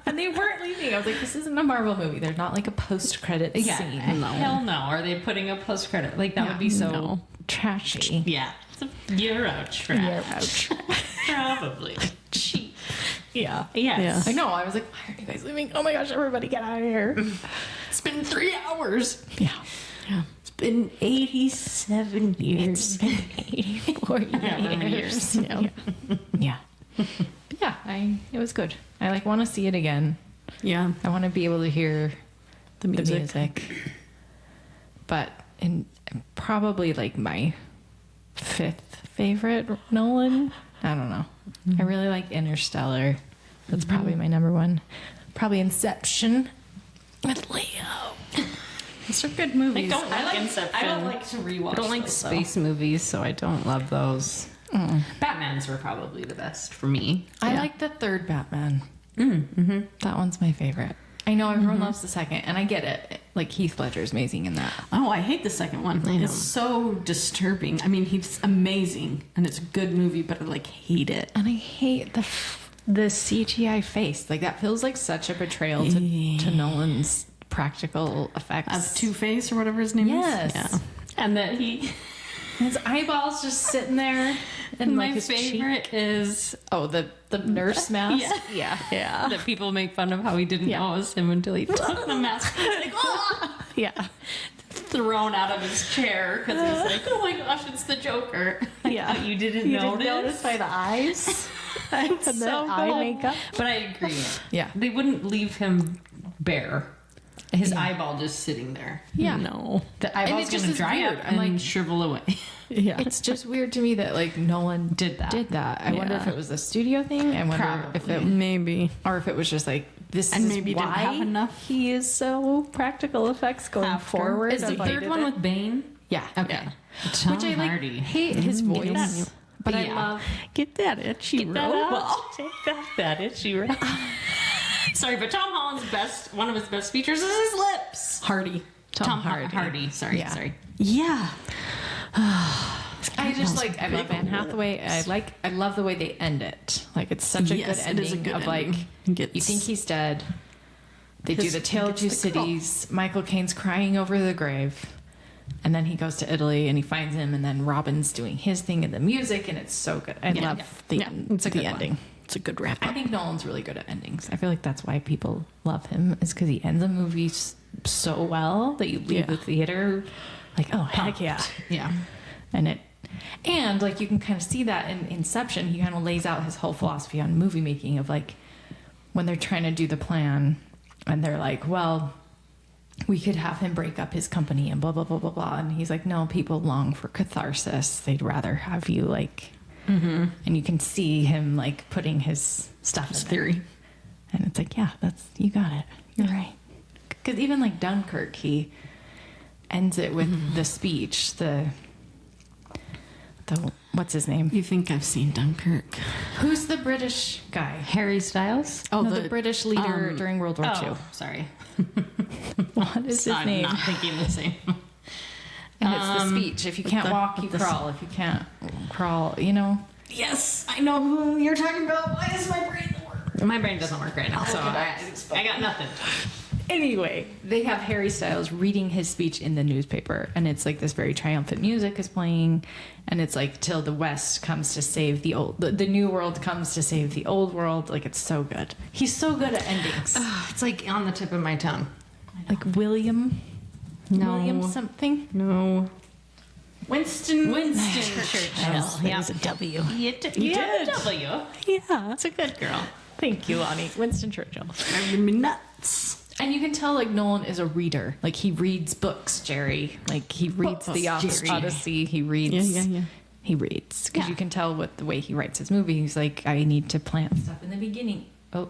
And they weren't leaving. I was like, this isn't a Marvel movie. There's not like a post-credit scene. Hell no. Are they putting a post-credit? Like, that would be so trashy. Yeah. It's a Euro trash. Probably. Cheap. Yeah. Yes. I know. I was like, why are you guys leaving? Oh my gosh, everybody get out of here. It's been 3 hours. Yeah. It's been 87 years. It's been 84 years. Yeah. Yeah. Yeah, it was good. I like want to see it again. Yeah. I want to be able to hear The music. But probably like my 5th favorite Nolan. I don't know. I really like Interstellar. That's probably my number 1. Probably Inception with Leo. These are good movies. I like Inception. I don't like to rewatch. I don't like space movies, so I don't love those. Batman's were probably the best for me. I like the 3rd Batman. That one's my favorite. I know everyone loves the 2nd, and I get it. Like, Heath Ledger's amazing in that. Oh, I hate the second one. It's so disturbing. I mean, he's amazing, and it's a good movie, but I like hate it. And I hate the CGI face. Like, that feels like such a betrayal to Nolan's practical effects. Of Two-Face or whatever his name Yes. is. Yeah. And that his eyeballs just sitting there. And my like his favorite cheek. is Oh, the nurse mask? Yeah. Yeah. that people make fun of how he didn't know it was him until he took the mask. It's like, oh! Yeah. Thrown out of his chair because he's like, oh my gosh, it's the Joker. Yeah. You didn't notice by the eyes. and so the eye cool. makeup. But I agree. Yeah. They wouldn't leave him bare. His eyeball just sitting there. Yeah. No. The eyeball's just gonna is dry weird. up I'm and like- shrivel away. Yeah. It's just weird to me that like Nolan Did that. I wonder if it was a studio thing. I wonder if it Maybe. or if it was just like this And is maybe why didn't have enough. he is so practical effects going After. forward. Is the of, like, third one with Bane? yeah. Okay. Yeah. Tom Which I like Hardy. hate his voice. But I Yeah. love Get that itchy robot. Take that itchy right. Sorry, but Tom Holland's one of his best features is his lips. Hardy. Tom Hardy. Sorry, Yeah. sorry. Yeah. I just like I love Anne Hathaway. I love the way they end it. Like it's such a Yes, good it is a ending good of ending. like you think he's dead. They do the Tale of Two Cities. Michael Caine's crying over the grave. And then he goes to Italy and he finds him, and then Robin's doing his thing in the music, and it's so good. I love It's a the good ending. It's a good wrap I up. think Nolan's really good at endings. I feel like that's why people love him, is because he ends a movie so well that you leave the theater like, oh heck yeah, Yeah. and like you can kind of see that in Inception. He kind of lays out his whole philosophy on movie making of like when they're trying to do the plan, and they're like, well, we could have him break up his company and blah blah blah blah blah, and he's like, no, people long for catharsis. They'd rather have you like. And you can see him like putting his stuff in theory. there. And it's like, yeah, you got it. You're right. Because even like Dunkirk, he ends it with the speech, the what's his name? You think I've seen Dunkirk? Who's the British guy? Harry Styles? Oh, the British leader during World War II. Sorry. What is his I'm name? not thinking the same. And it's the speech. If you can't walk, you crawl. If you can't crawl, you know. Yes, I know who you're talking about. Why is my brain work? My brain doesn't work right now, so I got nothing. Anyway, they have Harry Styles reading his speech in the newspaper, and it's like this very triumphant music is playing, and it's like till the West comes to save the new world comes to save the old world. Like it's so good. He's so good at endings. It's like on the tip of my tongue. Like William something. No. Winston Churchill. That was a W. You did. W. Yeah, it's a good girl. Thank you, Lonnie. Winston Churchill. Driving me nuts. And you can tell like Nolan is a reader. Like he reads books, Jerry. Like he reads the Odyssey. He reads. Yeah. He reads because you can tell with the way he writes his movie. He's like, I need to plant stuff in the beginning. Oh,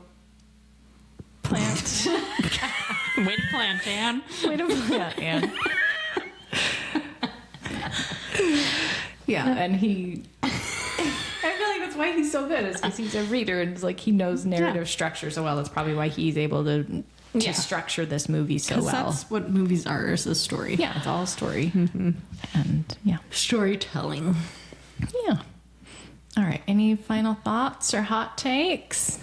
plant. Way to plant, Anne. Way to plant, Anne. Yeah, and he. I feel like that's why he's so good. Is because he's a reader and it's like he knows narrative structure so well. That's probably why he's able to structure this movie so well. That's what movies are, is a story. Yeah, it's all a story. And yeah. Storytelling. Yeah. All right. Any final thoughts or hot takes?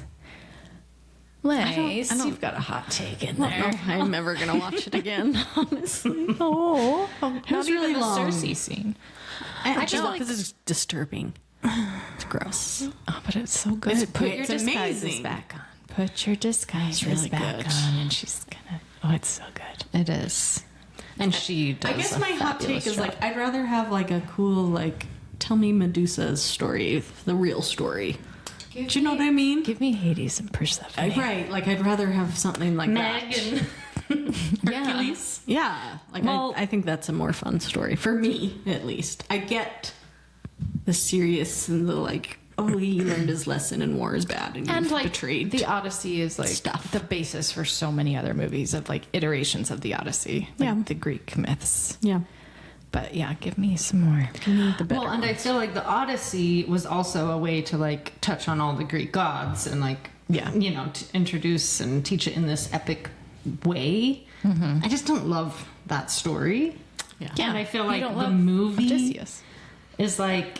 Lace, I don't- you've got a hot take in I there. don't know if I'm ever gonna watch it again, honestly. Oh, It not was even really the long. Circe scene. I just just like- because it's disturbing. It's gross. Oh, but it's so good. Put your It's disguises amazing. back on. Put your disguises really back good. on, and she's gonna. Oh, it's so good. It is. And she does. I guess a my hot take fabulous is job. like I'd rather have like a cool like tell me Medusa's story, the real story. Do you know what I mean? Give me Hades and Persephone. Right, like I'd rather have something like Meg that. and Hercules. Yeah, like Well- I think that's a more fun story for me, at least. I get the serious and the like. Oh, he learned his lesson and war is bad and, And you've like betrayed. the Odyssey is like stuff. the basis for so many other movies of like iterations of the Odyssey, like Yeah. the Greek myths. Yeah, But yeah, give me some more. the better. Well, and I feel like the Odyssey was also a way to like touch on all the Greek gods and like, Yeah. you know, to introduce and teach it in this epic way. I just don't love that story. Yeah. And I feel You like don't the love movie Odysseus. is like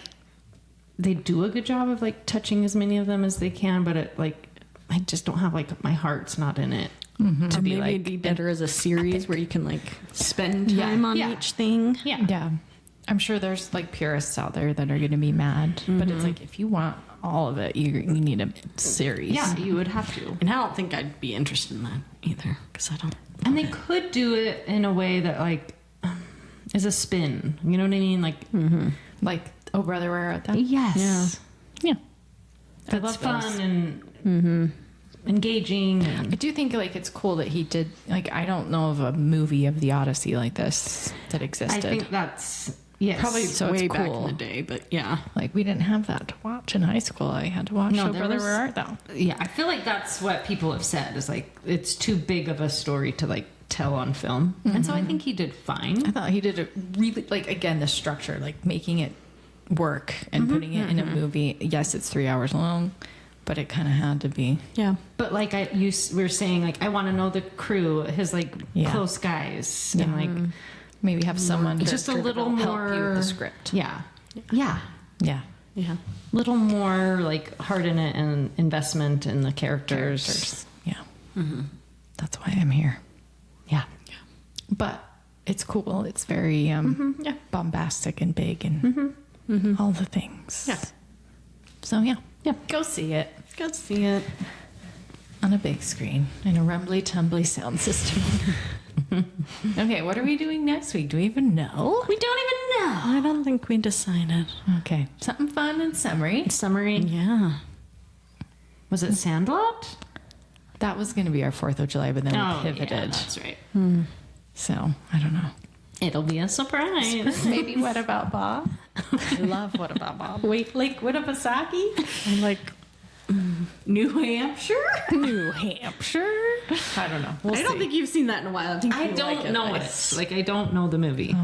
they do a good job of like touching as many of them as they can, but it like I just don't have like my heart's not in it to be Maybe like it'd be better as a series where you can like spend time on Yeah. each thing. Yeah. I'm sure there's like purists out there that are going to be mad, but it's like if you want all of it, you need a series. yeah, you would have to. And I don't think I'd be interested in that either because I don't. And they could do it in a way that like is a spin. You know what I mean? Like Like, oh brother, where art thou? yes, Yeah. I love fun feels- and engaging. I And do think like it's cool that he did like I don't know of a movie of the Odyssey like this that I existed. think that's yes. Probably So way it's back cool. in the day, but yeah. Like we didn't have that to watch in high school. I had to watch No, Oh there Brother, was- Where Art Thou? Yeah, I feel like that's what people have said is like it's too big of a story to like tell on film, and so I think he did fine. I thought he did a really like again the structure, like making it work and putting it in a movie. Yes, it's 3 hours long, but it kind of had to be. Yeah. But like we were saying, like I want to know the crew, his like Yeah. close guys, and like Maybe have someone just a little help more you with the script. Yeah, yeah, Yeah. Yeah. little more like heart in it and investment in the characters. Yeah. That's why I'm here. Yeah, But it's cool. It's very bombastic and big and all the things. Yeah. So yeah, go see it Go see it. on a big screen in a rumbly tumbly sound system. Okay, what are we doing next week? Do we even know? we don't even know. I don't think we decided. Okay, something fun and summary. Summary. Yeah. Was it Sandlot? That was going to be our 4th of July, but then we pivoted. Yeah, that's right. So I don't know. It'll be a surprise. Maybe What About Bob? I love What About Bob? Wait, like Winnipesaukee? I like New Hampshire. New Hampshire? I don't know. We'll I don't see. think you've seen that in a while. I think I you don't like know Nice. it. Like I don't know the movie.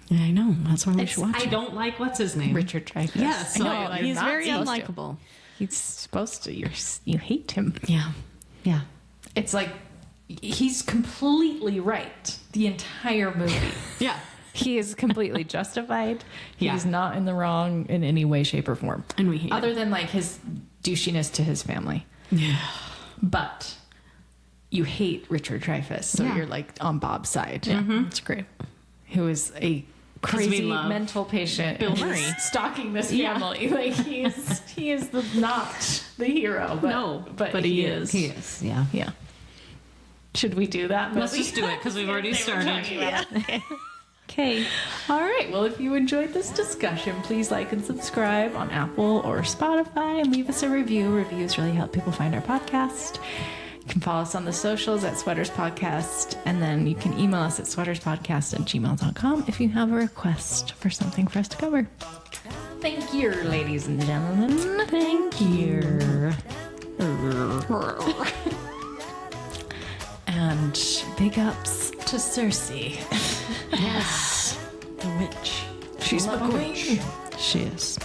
Yeah, I know. That's why we It's- should watch I it. don't like what's his name. Richard Dreyfuss. Yeah, so I know, you're he's not very supposed to. unlikable. He's supposed to. You hate him. Yeah. Yeah. It's like he's completely right the entire movie. Yeah. He is completely justified. Yeah. He's not in the wrong in any way, shape, or form. And we hate Other than like his douchiness to his family. Yeah. But you hate Richard Dreyfuss, so Yeah. you're like on Bob's side. Yeah. It's great. Who is a crazy love mental patient Bill and is Murray. stalking this Yeah. family. Like he is not the hero, but No, but but he is. He is. Yeah. Yeah. Should we do that? Let's movie? just do it because we've already started. Yeah. Okay. All right. Well, if you enjoyed this discussion, please like and subscribe on Apple or Spotify and leave us a review. Reviews really help people find our podcast. You can follow us on the socials at Sweaters Podcast, and then you can email us at sweaterspodcast@gmail.com if you have a request for something for us to cover. Thank you, ladies and gentlemen. Thank you. And big ups to Circe. Yes. The witch. She's Love the a queen. witch. She is.